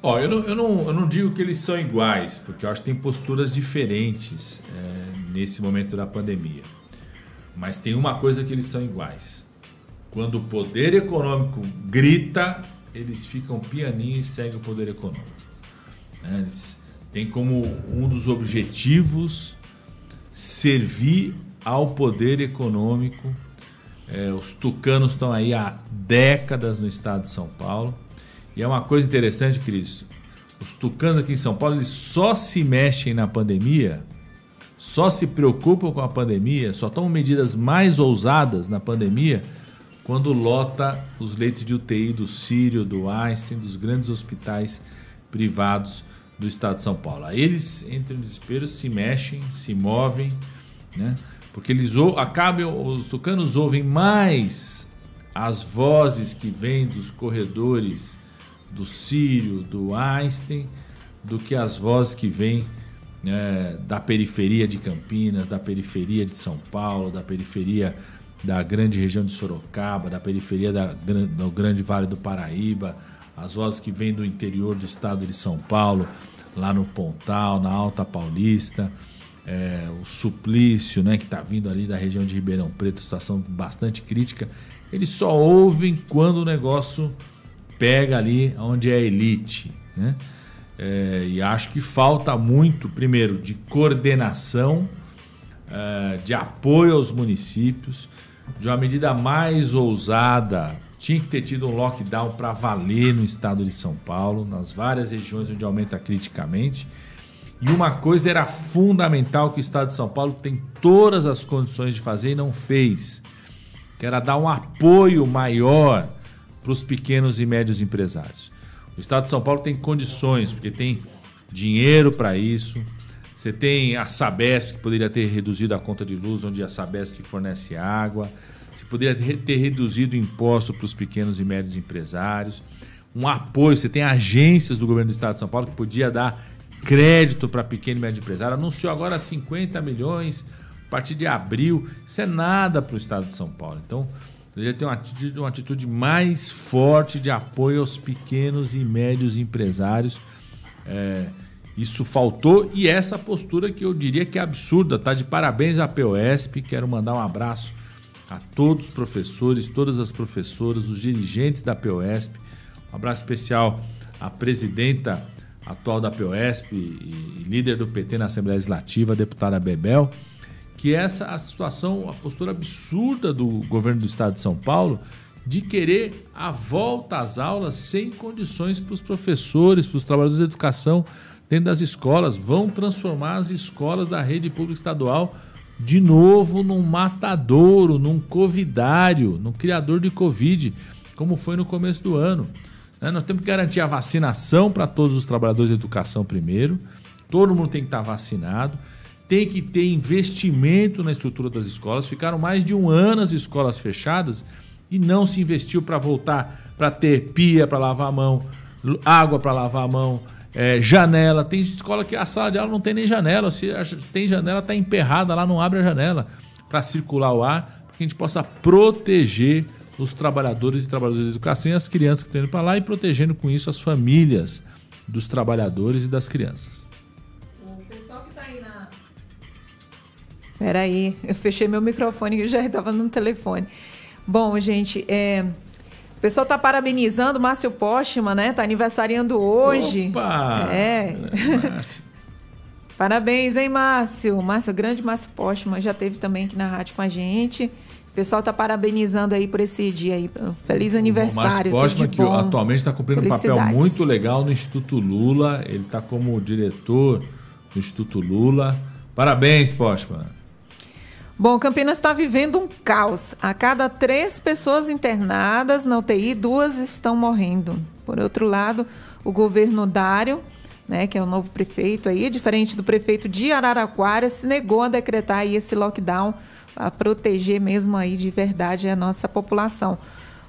Eu não digo que eles são iguais, porque eu acho que tem posturas diferentes nesse momento da pandemia. Mas tem uma coisa que eles são iguais. Quando o poder econômico grita, eles ficam pianinho e seguem o poder econômico. Eles têm como um dos objetivos servir ao poder econômico. Os tucanos estão aí há décadas no estado de São Paulo. E é uma coisa interessante, Cris. Os tucanos aqui em São Paulo, eles só se mexem na pandemia, só se preocupam com a pandemia, só tomam medidas mais ousadas na pandemia quando lota os leitos de UTI do Sírio, do Einstein, dos grandes hospitais privados do estado de São Paulo. Aí eles entram em desespero, se mexem, se movem, né? Porque os tucanos ouvem mais as vozes que vêm dos corredores do Sírio, do Einstein, do que as vozes que vêm da periferia de Campinas, da periferia de São Paulo, da periferia da grande região de Sorocaba, da periferia do grande Vale do Paraíba, as vozes que vêm do interior do estado de São Paulo, lá no Pontal, na Alta Paulista, o Suplício, né, que está vindo ali da região de Ribeirão Preto, situação bastante crítica. Eles só ouvem quando o negócio pega ali onde é a elite, né? E acho que falta muito, primeiro, de coordenação, de apoio aos municípios, de uma medida mais ousada. Tinha que ter tido um lockdown para valer no estado de São Paulo, nas várias regiões onde aumenta criticamente. E uma coisa era fundamental que o estado de São Paulo tem todas as condições de fazer e não fez, que era dar um apoio maior para os pequenos e médios empresários. O estado de São Paulo tem condições, porque tem dinheiro para isso. Você tem a Sabesp, que poderia ter reduzido a conta de luz, onde a Sabesp fornece água. Você poderia ter reduzido o imposto para os pequenos e médios empresários. Um apoio, você tem agências do governo do estado de São Paulo que podia dar crédito para pequeno e médio empresário. Anunciou agora 50 milhões a partir de abril. Isso é nada para o estado de São Paulo. Então, deveria ter uma atitude mais forte de apoio aos pequenos e médios empresários. Isso faltou, e essa postura que eu diria que é absurda, tá? De parabéns à POSP. Quero mandar um abraço a todos os professores, todas as professoras, os dirigentes da POSP. Um abraço especial à presidenta atual da POSP e líder do PT na Assembleia Legislativa, a deputada Bebel, que essa a situação, a postura absurda do governo do estado de São Paulo de querer a volta às aulas sem condições para os professores, para os trabalhadores da educação dentro das escolas. Vão transformar as escolas da rede pública estadual de novo num matadouro, num covidário, num criador de Covid, como foi no começo do ano. Nós temos que garantir a vacinação para todos os trabalhadores da educação primeiro. Todo mundo tem que estar vacinado. Tem que ter investimento na estrutura das escolas. Ficaram mais de um ano as escolas fechadas e não se investiu para voltar, para ter pia para lavar a mão, água para lavar a mão, janela. Tem escola que a sala de aula não tem nem janela. Se tem janela, está emperrada lá, não abre a janela para circular o ar, para que a gente possa proteger os trabalhadores e trabalhadoras da educação e as crianças que estão indo para lá, e protegendo com isso as famílias dos trabalhadores e das crianças. O pessoal que está aí na... Peraí, eu fechei meu microfone que eu já estava no telefone. Bom, gente, o pessoal está parabenizando o Márcio Postman, né? Está aniversariando hoje. Opa! Márcio. Parabéns, hein, Márcio? Grande Márcio Postman, já esteve também aqui na rádio com a gente. O pessoal está parabenizando aí por esse dia aí. Feliz aniversário. O Márcio Postman, que atualmente está cumprindo um papel muito legal no Instituto Lula. Ele está como diretor do Instituto Lula. Parabéns, Postman. Bom, Campinas está vivendo um caos. A cada 3 pessoas internadas na UTI, 2 estão morrendo. Por outro lado, o governo Dário, né, que é o novo prefeito aí, diferente do prefeito de Araraquara, se negou a decretar aí esse lockdown a proteger mesmo aí de verdade a nossa população.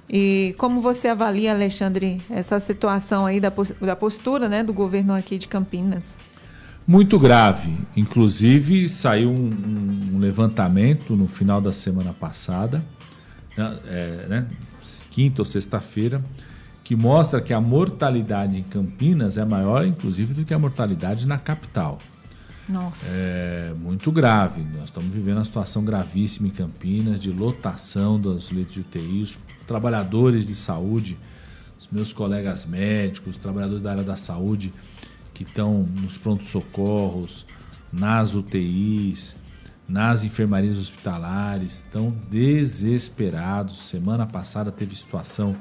E como você avalia, Alexandre, essa situação aí da postura, né, do governo aqui de Campinas? Muito grave. Inclusive, saiu um levantamento no final da semana passada, quinta ou sexta-feira, que mostra que a mortalidade em Campinas é maior, inclusive, do que a mortalidade na capital. Nossa. É muito grave. Nós estamos vivendo uma situação gravíssima em Campinas, de lotação dos leitos de UTI. Os trabalhadores de saúde, os meus colegas médicos, os trabalhadores da área da saúde que estão nos prontos-socorros, nas UTIs, nas enfermarias hospitalares, estão desesperados. Semana passada teve situação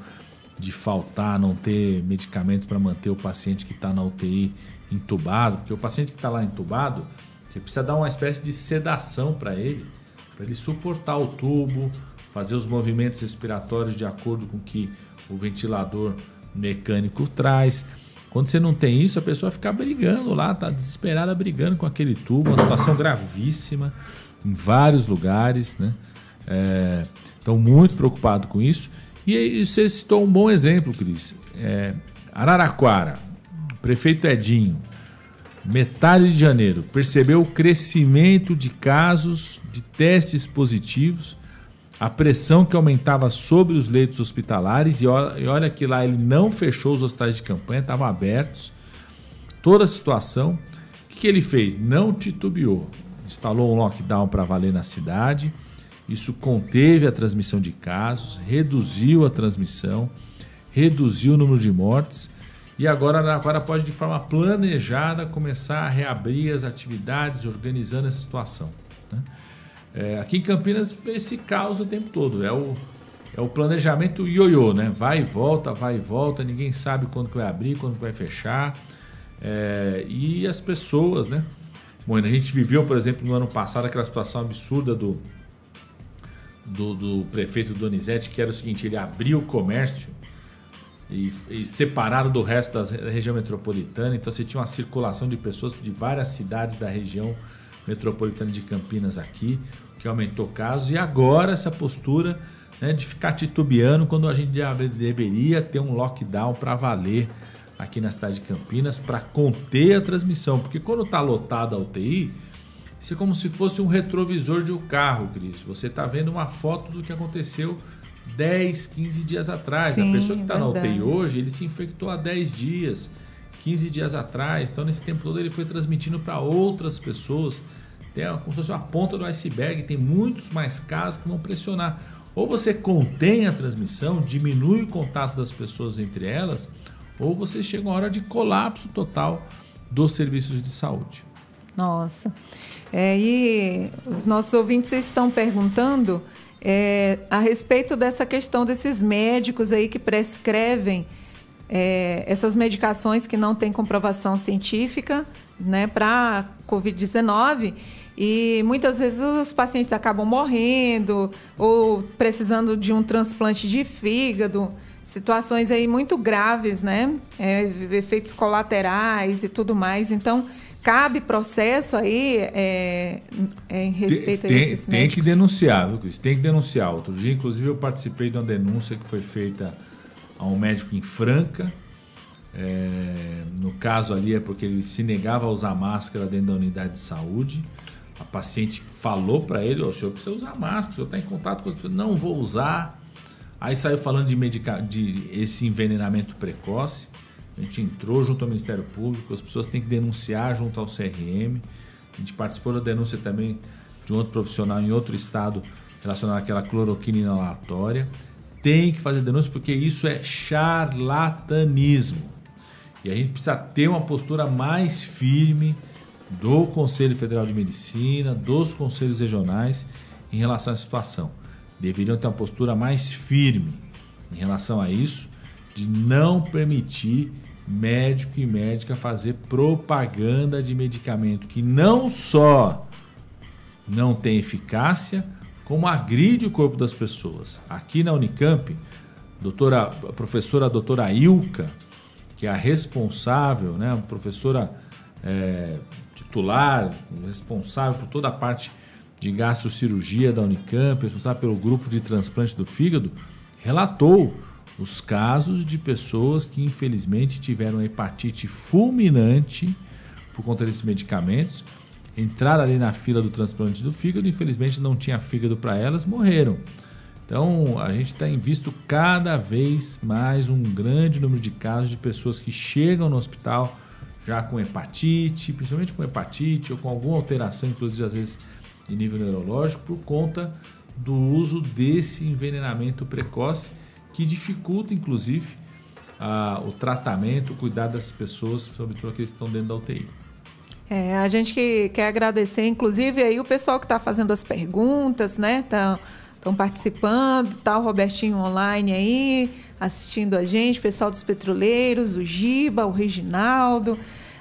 de faltar, não ter medicamento para manter o paciente que está na UTI entubado, porque o paciente que está lá entubado, você precisa dar uma espécie de sedação para ele suportar o tubo, fazer os movimentos respiratórios de acordo com o que o ventilador mecânico traz. Quando você não tem isso, a pessoa fica brigando lá, tá desesperada brigando com aquele tubo, uma situação gravíssima em vários lugares, né? Estão muito preocupados com isso. E aí você citou um bom exemplo, Cris. Araraquara, prefeito Edinho, metade de janeiro, percebeu o crescimento de casos de testes positivos, a pressão que aumentava sobre os leitos hospitalares, e olha que lá ele não fechou os hospitais de campanha, estavam abertos, toda a situação. O que ele fez? Não titubeou, instalou um lockdown para valer na cidade, isso conteve a transmissão de casos, reduziu a transmissão, reduziu o número de mortes, e agora pode de forma planejada começar a reabrir as atividades, organizando essa situação, né? Aqui em Campinas esse caos o tempo todo, é o planejamento ioiô, né? Vai e volta, ninguém sabe quando que vai abrir, quando que vai fechar, e as pessoas, né? Bom, a gente viveu, por exemplo, no ano passado aquela situação absurda do prefeito Donizete, que era o seguinte: ele abriu o comércio e separado do resto da região metropolitana, então você tinha uma circulação de pessoas de várias cidades da região metropolitana de Campinas aqui, que aumentou casos, e agora essa postura, né, de ficar titubeando quando a gente já deveria ter um lockdown para valer aqui na cidade de Campinas para conter a transmissão, porque quando está lotada a UTI, isso é como se fosse um retrovisor de um carro, Cris. Você está vendo uma foto do que aconteceu 10, 15 dias atrás. Sim, a pessoa que está na UTI hoje, ele se infectou há 10 dias, 15 dias atrás. Então, nesse tempo todo, ele foi transmitindo para outras pessoas. Tem como se fosse uma ponta do iceberg. Tem muitos mais casos que vão pressionar. Ou você contém a transmissão, diminui o contato das pessoas entre elas, ou você chega a uma hora de colapso total dos serviços de saúde. Nossa. E os nossos ouvintes estão perguntando a respeito dessa questão desses médicos aí que prescrevem essas medicações que não têm comprovação científica, né, para Covid-19, e muitas vezes os pacientes acabam morrendo ou precisando de um transplante de fígado, situações aí muito graves, né, efeitos colaterais e tudo mais. Então, cabe processo aí em respeito a esses médicos? Tem que denunciar, viu, Cris? Tem que denunciar. Outro dia, inclusive, eu participei de uma denúncia que foi feita a um médico em Franca. No caso ali é porque ele se negava a usar máscara dentro da unidade de saúde. A paciente falou para ele: o senhor precisa usar máscara, o senhor está em contato com as pessoas. Não vou usar. Aí saiu falando de esse envenenamento precoce. A gente entrou junto ao Ministério Público, as pessoas têm que denunciar junto ao CRM. A gente participou da denúncia também de um outro profissional em outro estado relacionado àquela cloroquina inalatória. Tem que fazer denúncia porque isso é charlatanismo. E a gente precisa ter uma postura mais firme do Conselho Federal de Medicina, dos conselhos regionais em relação à situação. Deveriam ter uma postura mais firme em relação a isso, de não permitir médico e médica fazer propaganda de medicamento que não só não tem eficácia, como agride o corpo das pessoas. Aqui na Unicamp, a professora doutora Ilka, que é a responsável, né, a professora titular, responsável por toda a parte de gastrocirurgia da Unicamp, responsável pelo grupo de transplante do fígado, relatou os casos de pessoas que infelizmente tiveram hepatite fulminante por conta desses medicamentos, entraram ali na fila do transplante do fígado, infelizmente não tinha fígado para elas, morreram. Então a gente tem visto cada vez mais um grande número de casos de pessoas que chegam no hospital já com hepatite, principalmente com hepatite ou com alguma alteração, inclusive às vezes de nível neurológico, por conta do uso desse envenenamento precoce, que dificulta, inclusive, o tratamento, o cuidado das pessoas, sobretudo aqueles que estão dentro da UTI. A gente quer agradecer, inclusive, aí o pessoal que está fazendo as perguntas, né? Estão participando, tá o Robertinho online aí, assistindo a gente, pessoal dos petroleiros, o Giba, o Reginaldo,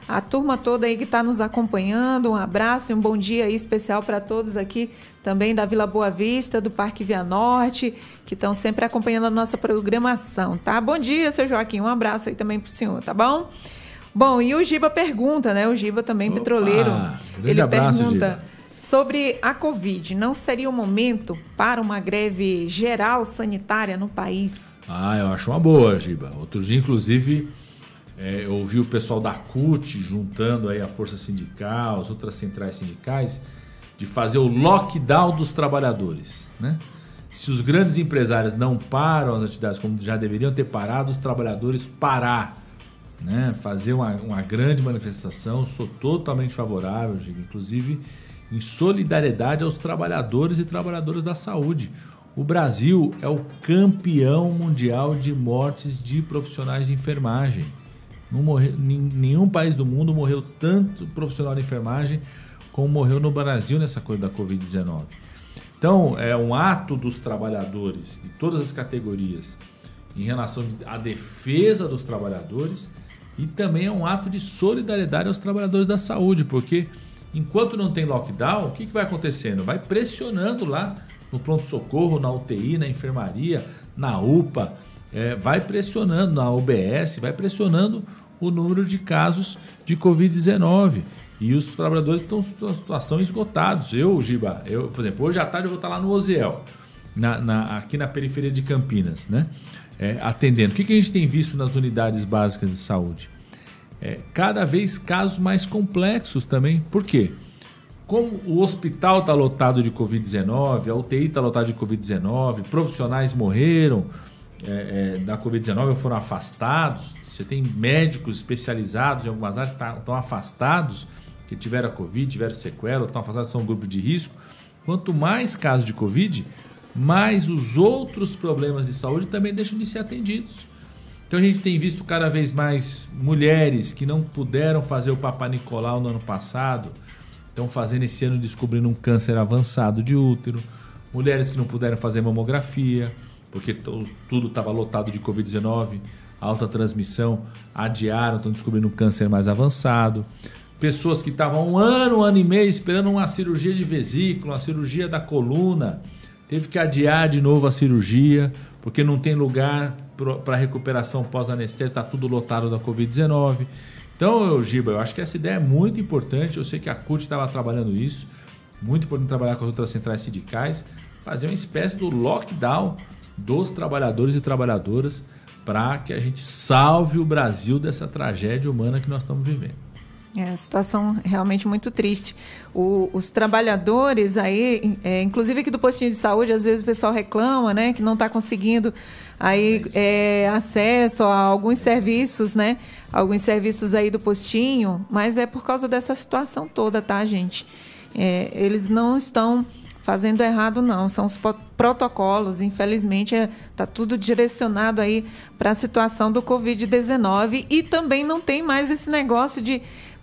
a turma toda aí que está nos acompanhando. Um abraço e um bom dia aí especial para todos aqui também da Vila Boa Vista, do Parque Via Norte, que estão sempre acompanhando a nossa programação, tá? Bom dia, seu Joaquim, um abraço aí também para o senhor, tá bom? Bom, e o Giba pergunta, né? O Giba também, petroleiro. Ele abraço, pergunta Giba. sobre a Covid. Não seria o momento para uma greve geral sanitária no país? Eu acho uma boa, Giba. Outro dia, inclusive, eu ouvi o pessoal da CUT juntando aí a força sindical, as outras centrais sindicais, de fazer o lockdown dos trabalhadores, né? Se os grandes empresários não param as atividades como já deveriam ter parado, os trabalhadores parar, né? Fazer uma grande manifestação. Sou totalmente favorável, Giba, inclusive em solidariedade aos trabalhadores e trabalhadoras da saúde. O Brasil é o campeão mundial de mortes de profissionais de enfermagem. Nenhum país do mundo morreu tanto profissional de enfermagem como morreu no Brasil nessa coisa da Covid-19. Então, é um ato dos trabalhadores de todas as categorias em relação à defesa dos trabalhadores e também é um ato de solidariedade aos trabalhadores da saúde, porque enquanto não tem lockdown, o que vai acontecendo? Vai pressionando lá no pronto-socorro, na UTI, na enfermaria, na UPA, vai pressionando na UBS, vai pressionando o número de casos de Covid-19. E os trabalhadores estão em situação esgotados. Giba, por exemplo, hoje à tarde eu vou estar lá no Oziel, aqui na periferia de Campinas, né? Atendendo. O que a gente tem visto nas unidades básicas de saúde? Cada vez casos mais complexos também. Por quê? Como o hospital está lotado de Covid-19, a UTI está lotada de Covid-19, profissionais morreram da Covid-19 ou foram afastados. Você tem médicos especializados em algumas áreas que estão afastados, que tiveram a Covid, tiveram sequela, estão afastados, são um grupo de risco. Quanto mais casos de Covid, mais os outros problemas de saúde também deixam de ser atendidos. Então a gente tem visto cada vez mais mulheres que não puderam fazer o Papa Nicolau no ano passado, estão fazendo esse ano, descobrindo um câncer avançado de útero, mulheres que não puderam fazer mamografia, porque tudo estava lotado de Covid-19, alta transmissão, adiaram, estão descobrindo um câncer mais avançado. Pessoas que estavam um ano e meio esperando uma cirurgia de vesícula, uma cirurgia da coluna, teve que adiar de novo a cirurgia, porque não tem lugar para recuperação pós-anestésia, está tudo lotado da Covid-19. Então, Giba, eu acho que essa ideia é muito importante. Eu sei que a CUT estava trabalhando isso, muito importante trabalhar com as outras centrais sindicais, fazer uma espécie do lockdown dos trabalhadores e trabalhadoras para que a gente salve o Brasil dessa tragédia humana que nós estamos vivendo. É uma situação realmente muito triste. Os trabalhadores aí, inclusive aqui do postinho de saúde, às vezes o pessoal reclama, né, que não está conseguindo aí, acesso a alguns serviços, né? Alguns serviços aí do postinho, mas é por causa dessa situação toda, tá, gente? Eles não estão fazendo errado, não. São os protocolos, infelizmente, está tudo direcionado aí para a situação do Covid-19 e também não tem mais esse negócio de...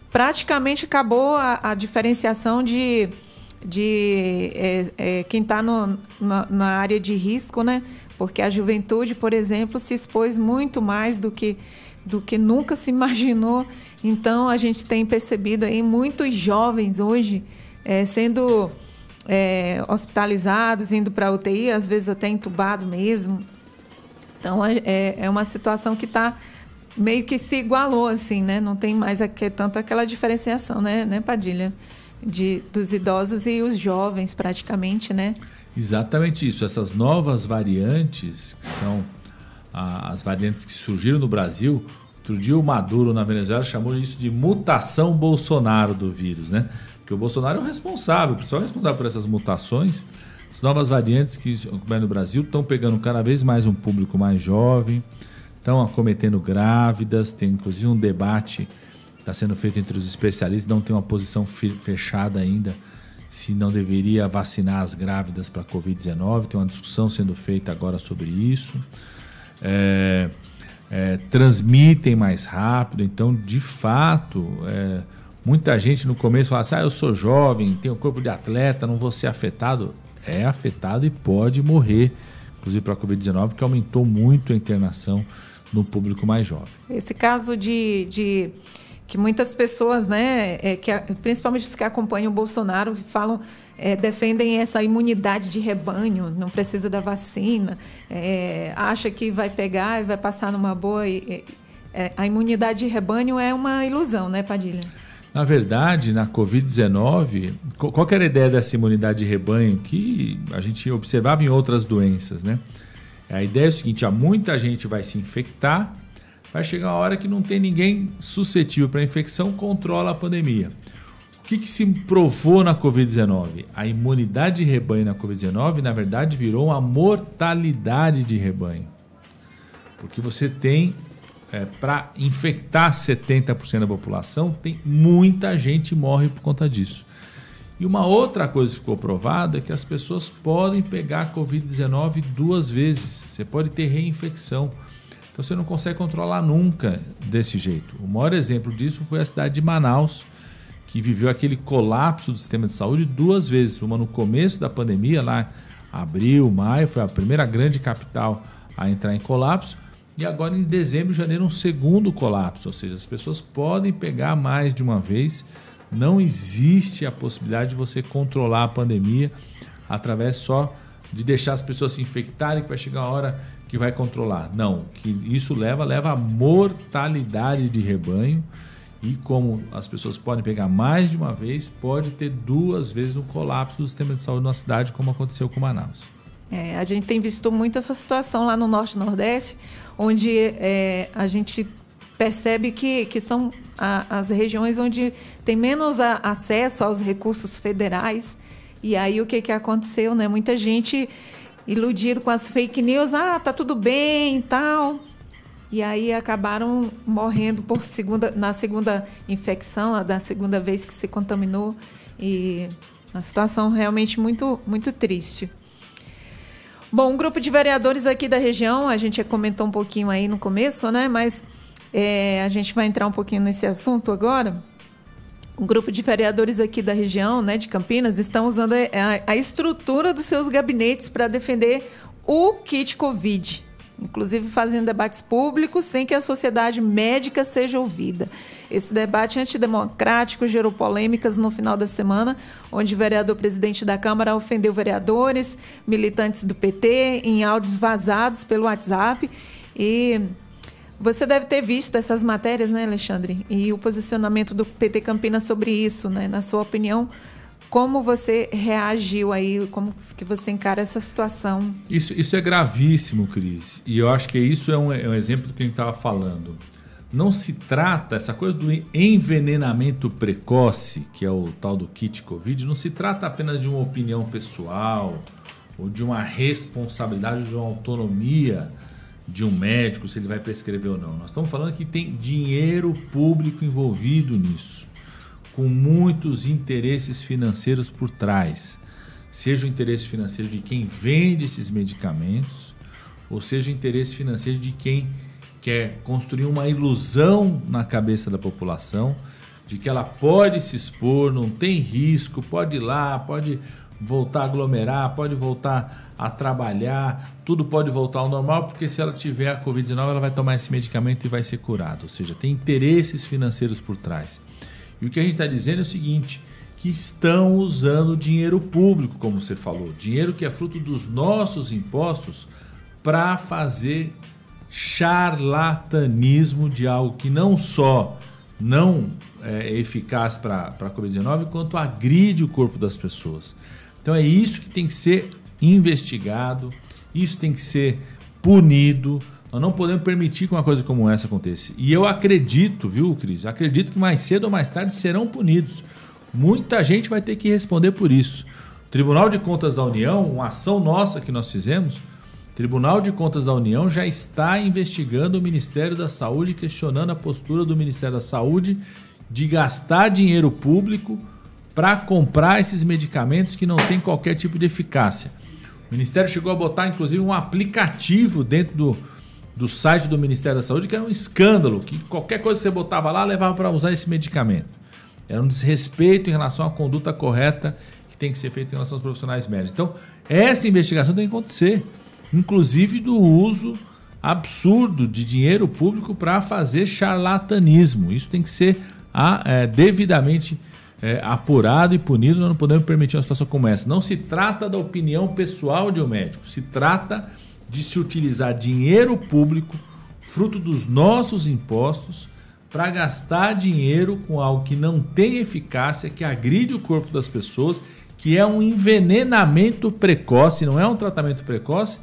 Praticamente acabou a diferenciação de quem está na área de risco, né? Porque a juventude, por exemplo, se expôs muito mais do que nunca se imaginou. Então, a gente tem percebido aí muitos jovens hoje sendo hospitalizados, indo para a UTI, às vezes até entubado mesmo. Então, é uma situação que está meio que se igualou, assim, né? Não tem mais tanto aquela diferenciação, né, Padilha? Dos idosos e os jovens, praticamente, né? Exatamente isso. Essas novas variantes, que são as variantes que surgiram no Brasil, outro dia o Maduro, na Venezuela, chamou isso de mutação Bolsonaro do vírus, né? Porque o Bolsonaro é o responsável, o pessoal é responsável por essas mutações. As novas variantes que ocorrem no Brasil estão pegando cada vez mais um público mais jovem, estão acometendo grávidas, tem inclusive um debate que está sendo feito entre os especialistas, não tem uma posição fechada ainda se não deveria vacinar as grávidas para a Covid-19, tem uma discussão sendo feita agora sobre isso. Transmitem mais rápido, então de fato muita gente no começo fala assim, eu sou jovem, tenho corpo de atleta, não vou ser afetado. É afetado e pode morrer, inclusive para a Covid-19, porque aumentou muito a internação no público mais jovem. Esse caso de que muitas pessoas, né, principalmente os que acompanham o Bolsonaro, que falam, defendem essa imunidade de rebanho, não precisa da vacina, acha que vai pegar e vai passar numa boa. a imunidade de rebanho é uma ilusão, né, Padilha? Na verdade, na Covid-19, qual que era a ideia dessa imunidade de rebanho que a gente observava em outras doenças, né? A ideia é o seguinte, muita gente vai se infectar, vai chegar uma hora que não tem ninguém suscetível para a infecção, controla a pandemia. O que se provou na Covid-19? A imunidade de rebanho na Covid-19, na verdade, virou uma mortalidade de rebanho. Porque você tem... para infectar 70% da população, tem muita gente que morre por conta disso. E uma outra coisa que ficou provada é que as pessoas podem pegar a Covid-19 duas vezes. Você pode ter reinfecção. Então você não consegue controlar nunca desse jeito. O maior exemplo disso foi a cidade de Manaus, que viveu aquele colapso do sistema de saúde duas vezes. Uma no começo da pandemia, lá abril, maio, foi a primeira grande capital a entrar em colapso. E agora em dezembro e janeiro um segundo colapso, ou seja, as pessoas podem pegar mais de uma vez, não existe a possibilidade de você controlar a pandemia através só de deixar as pessoas se infectarem, que vai chegar a hora que vai controlar. Não, que isso leva a mortalidade de rebanho e como as pessoas podem pegar mais de uma vez, pode ter duas vezes um colapso do sistema de saúde na cidade, como aconteceu com Manaus. A gente tem visto muito essa situação lá no Norte e Nordeste, onde a gente percebe que são as regiões onde tem menos acesso aos recursos federais. E aí o que aconteceu, né? Muita gente iludido com as fake news, tá tudo bem e tal. E aí acabaram morrendo na segunda infecção, da segunda vez que se contaminou. E uma situação realmente muito, muito triste. Bom, um grupo de vereadores aqui da região, a gente comentou um pouquinho aí no começo, né? Mas a gente vai entrar um pouquinho nesse assunto agora. Um grupo de vereadores aqui da região, né, de Campinas, estão usando a estrutura dos seus gabinetes para defender o kit Covid. Inclusive fazendo debates públicos sem que a sociedade médica seja ouvida. Esse debate antidemocrático gerou polêmicas no final da semana, onde o vereador-presidente da Câmara ofendeu vereadores, militantes do PT, em áudios vazados pelo WhatsApp. E você deve ter visto essas matérias, né, Alexandre? E o posicionamento do PT Campinas sobre isso, né? Na sua opinião, como você reagiu aí, como que você encara essa situação? Isso é gravíssimo, Cris. E eu acho que isso é um exemplo do que a gente estava falando. Não se trata, essa coisa do envenenamento precoce, que é o tal do kit Covid, não se trata apenas de uma opinião pessoal ou de uma responsabilidade, de uma autonomia de um médico, se ele vai prescrever ou não. Nós estamos falando que tem dinheiro público envolvido nisso, com muitos interesses financeiros por trás. Seja o interesse financeiro de quem vende esses medicamentos, ou seja o interesse financeiro de quem quer construir uma ilusão na cabeça da população, de que ela pode se expor, não tem risco, pode ir lá, pode voltar a aglomerar, pode voltar a trabalhar, tudo pode voltar ao normal, porque se ela tiver a Covid-19, ela vai tomar esse medicamento e vai ser curada. Ou seja, tem interesses financeiros por trás. E o que a gente está dizendo é o seguinte, que estão usando dinheiro público, como você falou, dinheiro que é fruto dos nossos impostos, para fazer charlatanismo de algo que não só não é eficaz para a Covid-19, quanto agride o corpo das pessoas. Então é isso que tem que ser investigado, isso tem que ser punido. Nós não podemos permitir que uma coisa como essa aconteça. E eu acredito, viu, Cris? Acredito que mais cedo ou mais tarde serão punidos. Muita gente vai ter que responder por isso. O Tribunal de Contas da União, uma ação nossa que nós fizemos, o Tribunal de Contas da União já está investigando o Ministério da Saúde, questionando a postura do Ministério da Saúde de gastar dinheiro público para comprar esses medicamentos que não têm qualquer tipo de eficácia. O Ministério chegou a botar, inclusive, um aplicativo dentro do site do Ministério da Saúde, que era um escândalo, que qualquer coisa que você botava lá, levava para usar esse medicamento. Era um desrespeito em relação à conduta correta que tem que ser feita em relação aos profissionais médicos. Então, essa investigação tem que acontecer, inclusive do uso absurdo de dinheiro público para fazer charlatanismo. Isso tem que ser devidamente apurado e punido. Nós não podemos permitir uma situação como essa. Não se trata da opinião pessoal de um médico, se trata de se utilizar dinheiro público fruto dos nossos impostos, para gastar dinheiro com algo que não tem eficácia, que agride o corpo das pessoas, que é um envenenamento precoce, não é um tratamento precoce,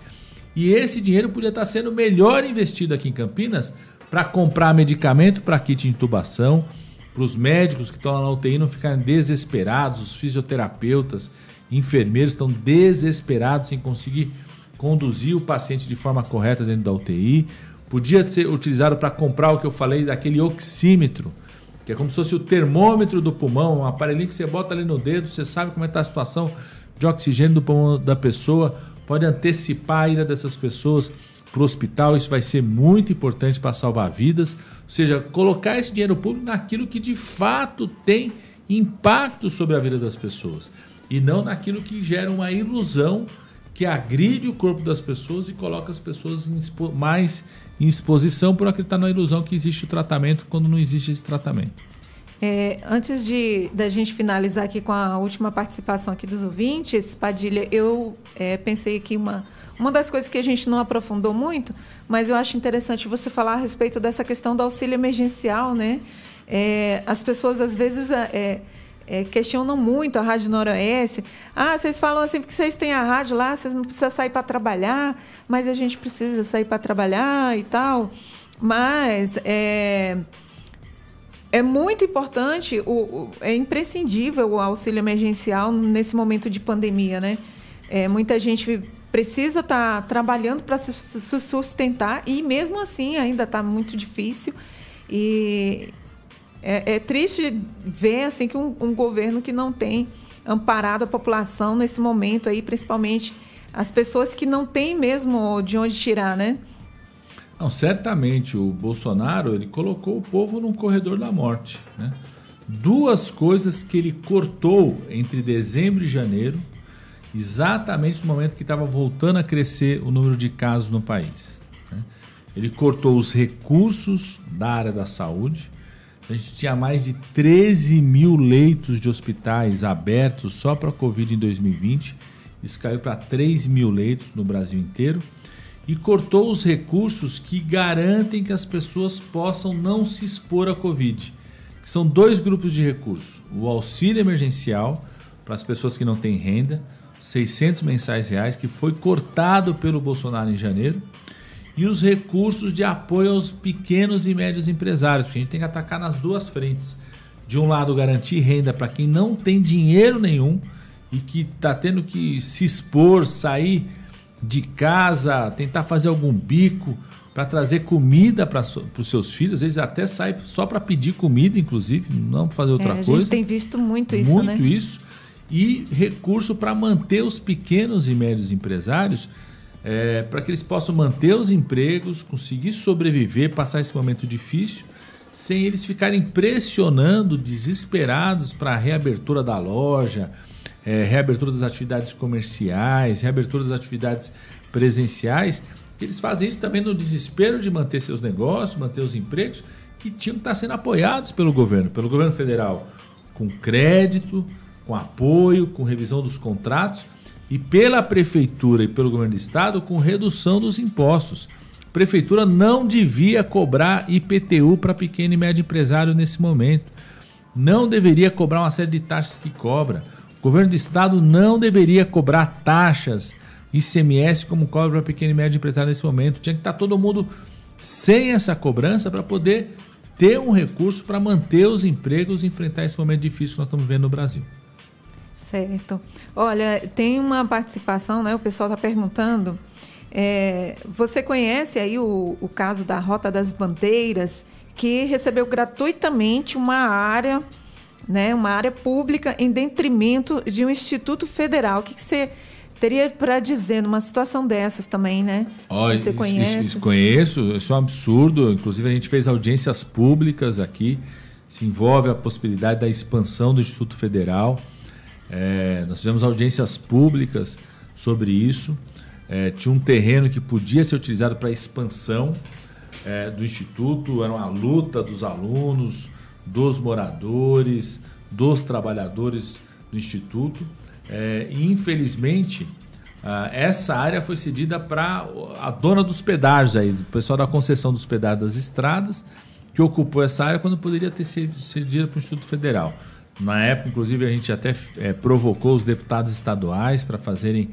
e esse dinheiro podia estar sendo melhor investido aqui em Campinas para comprar medicamento para kit de intubação, para os médicos que estão lá na UTI não ficarem desesperados, os fisioterapeutas, enfermeiros estão desesperados em conseguir conduzir o paciente de forma correta dentro da UTI. Podia ser utilizado para comprar o que eu falei, daquele oxímetro, que é como se fosse o termômetro do pulmão, um aparelhinho que você bota ali no dedo, você sabe como está a situação de oxigênio do pulmão da pessoa, pode antecipar a ida dessas pessoas para o hospital, isso vai ser muito importante para salvar vidas. Ou seja, colocar esse dinheiro público naquilo que de fato tem impacto sobre a vida das pessoas e não naquilo que gera uma ilusão que agride o corpo das pessoas e coloca as pessoas mais em exposição por acreditar na ilusão que existe o tratamento quando não existe esse tratamento. Antes da gente finalizar aqui com a última participação aqui dos ouvintes, Padilha, eu pensei aqui uma das coisas que a gente não aprofundou muito, mas eu acho interessante você falar a respeito dessa questão do auxílio emergencial, né? As pessoas às vezes questionam muito a Rádio Noroeste. Vocês falam assim porque vocês têm a rádio lá, vocês não precisam sair para trabalhar, mas a gente precisa sair para trabalhar e tal. Mas é muito importante, é imprescindível o auxílio emergencial nesse momento de pandemia, né? Muita gente precisa estar trabalhando para se sustentar e mesmo assim ainda está muito difícil. E é triste ver assim, que um governo que não tem amparado a população nesse momento, aí, principalmente as pessoas que não têm mesmo de onde tirar, né? Não, certamente o Bolsonaro ele colocou o povo num corredor da morte, né? Duas coisas que ele cortou entre dezembro e janeiro, exatamente no momento que estava voltando a crescer o número de casos no país, né? Ele cortou os recursos da área da saúde. A gente tinha mais de 13 mil leitos de hospitais abertos só para a Covid em 2020. Isso caiu para 3 mil leitos no Brasil inteiro. E cortou os recursos que garantem que as pessoas possam não se expor à Covid. Que são dois grupos de recursos. O auxílio emergencial para as pessoas que não têm renda, 600 mensais reais, que foi cortado pelo Bolsonaro em janeiro. E os recursos de apoio aos pequenos e médios empresários, porque a gente tem que atacar nas duas frentes. De um lado, garantir renda para quem não tem dinheiro nenhum e que está tendo que se expor, sair de casa, tentar fazer algum bico para trazer comida para os seus filhos. Às vezes até sai só para pedir comida, inclusive, não para fazer outra coisa. A gente tem visto muito isso, né? Muito isso. E recurso para manter os pequenos e médios empresários, para que eles possam manter os empregos, conseguir sobreviver, passar esse momento difícil, sem eles ficarem pressionando, desesperados para a reabertura da loja, reabertura das atividades comerciais, reabertura das atividades presenciais. Eles fazem isso também no desespero de manter seus negócios, manter os empregos, que tinham que estar sendo apoiados pelo governo federal, com crédito, com apoio, com revisão dos contratos, e pela prefeitura e pelo governo do estado com redução dos impostos. A prefeitura não devia cobrar IPTU para pequeno e médio empresário nesse momento. Não deveria cobrar uma série de taxas que cobra. O governo do estado não deveria cobrar taxas, ICMS, como cobra para pequeno e médio empresário nesse momento. Tinha que estar todo mundo sem essa cobrança para poder ter um recurso para manter os empregos e enfrentar esse momento difícil que nós estamos vivendo no Brasil. Certo. Olha, tem uma participação, né? O pessoal está perguntando. Você conhece aí o caso da Rota das Bandeiras, que recebeu gratuitamente uma área, né? Uma área pública em detrimento de um instituto federal. O que você teria para dizer numa situação dessas também, né? Você conhece? Isso conheço, isso é um absurdo. Inclusive, a gente fez audiências públicas aqui. Se envolve a possibilidade da expansão do Instituto Federal. Nós fizemos audiências públicas sobre isso. Tinha um terreno que podia ser utilizado para a expansão do Instituto. Era uma luta dos alunos, dos moradores, dos trabalhadores do Instituto. E, infelizmente, essa área foi cedida para a dona dos pedágios, aí, do pessoal da concessão dos pedágios das estradas, que ocupou essa área quando poderia ter sido cedida para o Instituto Federal. Na época, inclusive, a gente até provocou os deputados estaduais para fazerem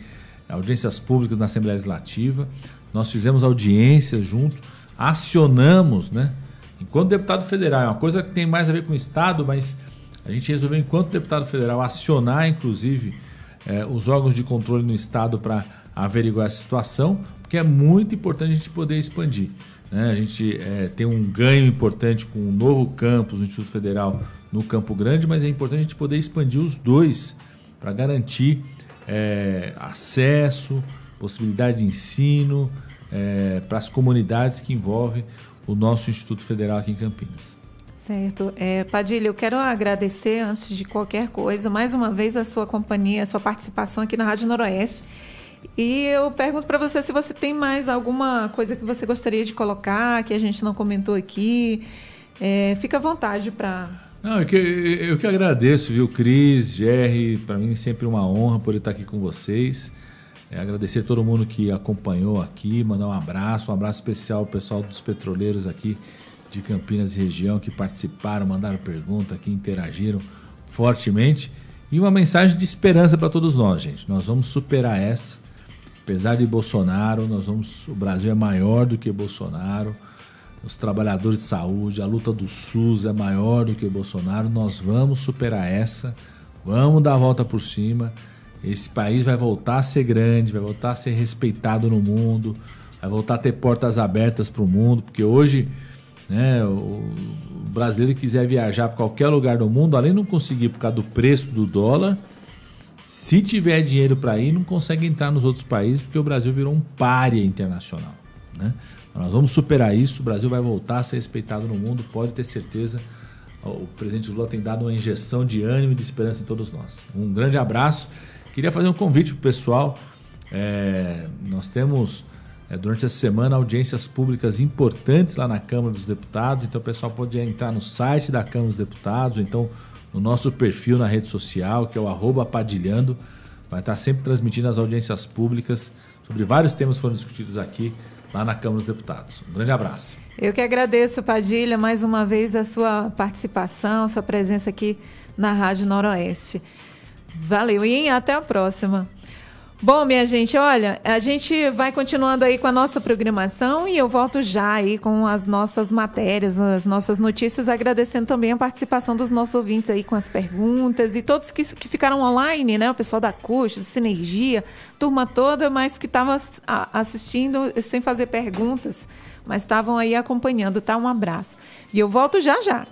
audiências públicas na Assembleia Legislativa. Nós fizemos audiências junto, acionamos, né? Enquanto deputado federal, é uma coisa que tem mais a ver com o Estado, mas a gente resolveu, enquanto deputado federal, acionar, inclusive, os órgãos de controle no Estado para averiguar essa situação, porque é muito importante a gente poder expandir, né? A gente tem um ganho importante com o novo campus do Instituto Federal no Campo Grande, mas é importante a gente poder expandir os dois para garantir acesso, possibilidade de ensino para as comunidades que envolvem o nosso Instituto Federal aqui em Campinas. Certo. Padilha, eu quero agradecer, antes de qualquer coisa, mais uma vez a sua companhia, a sua participação aqui na Rádio Noroeste. E eu pergunto para você se você tem mais alguma coisa que você gostaria de colocar, que a gente não comentou aqui. Fica à vontade para... Não, eu que agradeço, viu, Cris, Jerry, para mim é sempre uma honra poder estar aqui com vocês. Agradecer a todo mundo que acompanhou aqui, mandar um abraço especial ao pessoal dos petroleiros aqui de Campinas e região, que participaram, mandaram pergunta, que interagiram fortemente. E uma mensagem de esperança para todos nós, gente. Nós vamos superar essa. Apesar de Bolsonaro, o Brasil é maior do que Bolsonaro. Os trabalhadores de saúde, a luta do SUS é maior do que Bolsonaro. Nós vamos superar essa. Vamos dar a volta por cima. Esse país vai voltar a ser grande, vai voltar a ser respeitado no mundo, vai voltar a ter portas abertas para o mundo, porque hoje, né, o brasileiro que quiser viajar para qualquer lugar do mundo, além de não conseguir por causa do preço do dólar, se tiver dinheiro para ir, não consegue entrar nos outros países, porque o Brasil virou um pária internacional, né? Nós vamos superar isso, o Brasil vai voltar a ser respeitado no mundo, pode ter certeza. O presidente Lula tem dado uma injeção de ânimo e de esperança em todos nós. Um grande abraço. Queria fazer um convite para o pessoal. Nós temos, durante essa semana, audiências públicas importantes lá na Câmara dos Deputados. Então o pessoal pode entrar no site da Câmara dos Deputados, ou então no nosso perfil na rede social, que é o @padilhando. Vai estar sempre transmitindo as audiências públicas sobre vários temas que foram discutidos aqui lá na Câmara dos Deputados. Um grande abraço. Eu que agradeço, Padilha, mais uma vez a sua participação, a sua presença aqui na Rádio Noroeste. Valeu e até a próxima. Bom, minha gente, olha, a gente vai continuando aí com a nossa programação e eu volto já aí com as nossas matérias, as nossas notícias, agradecendo também a participação dos nossos ouvintes aí com as perguntas e todos que ficaram online, né? O pessoal da CUST, do Sinergia, turma toda, mas que estava assistindo sem fazer perguntas, mas estavam aí acompanhando, tá? Um abraço. E eu volto já já.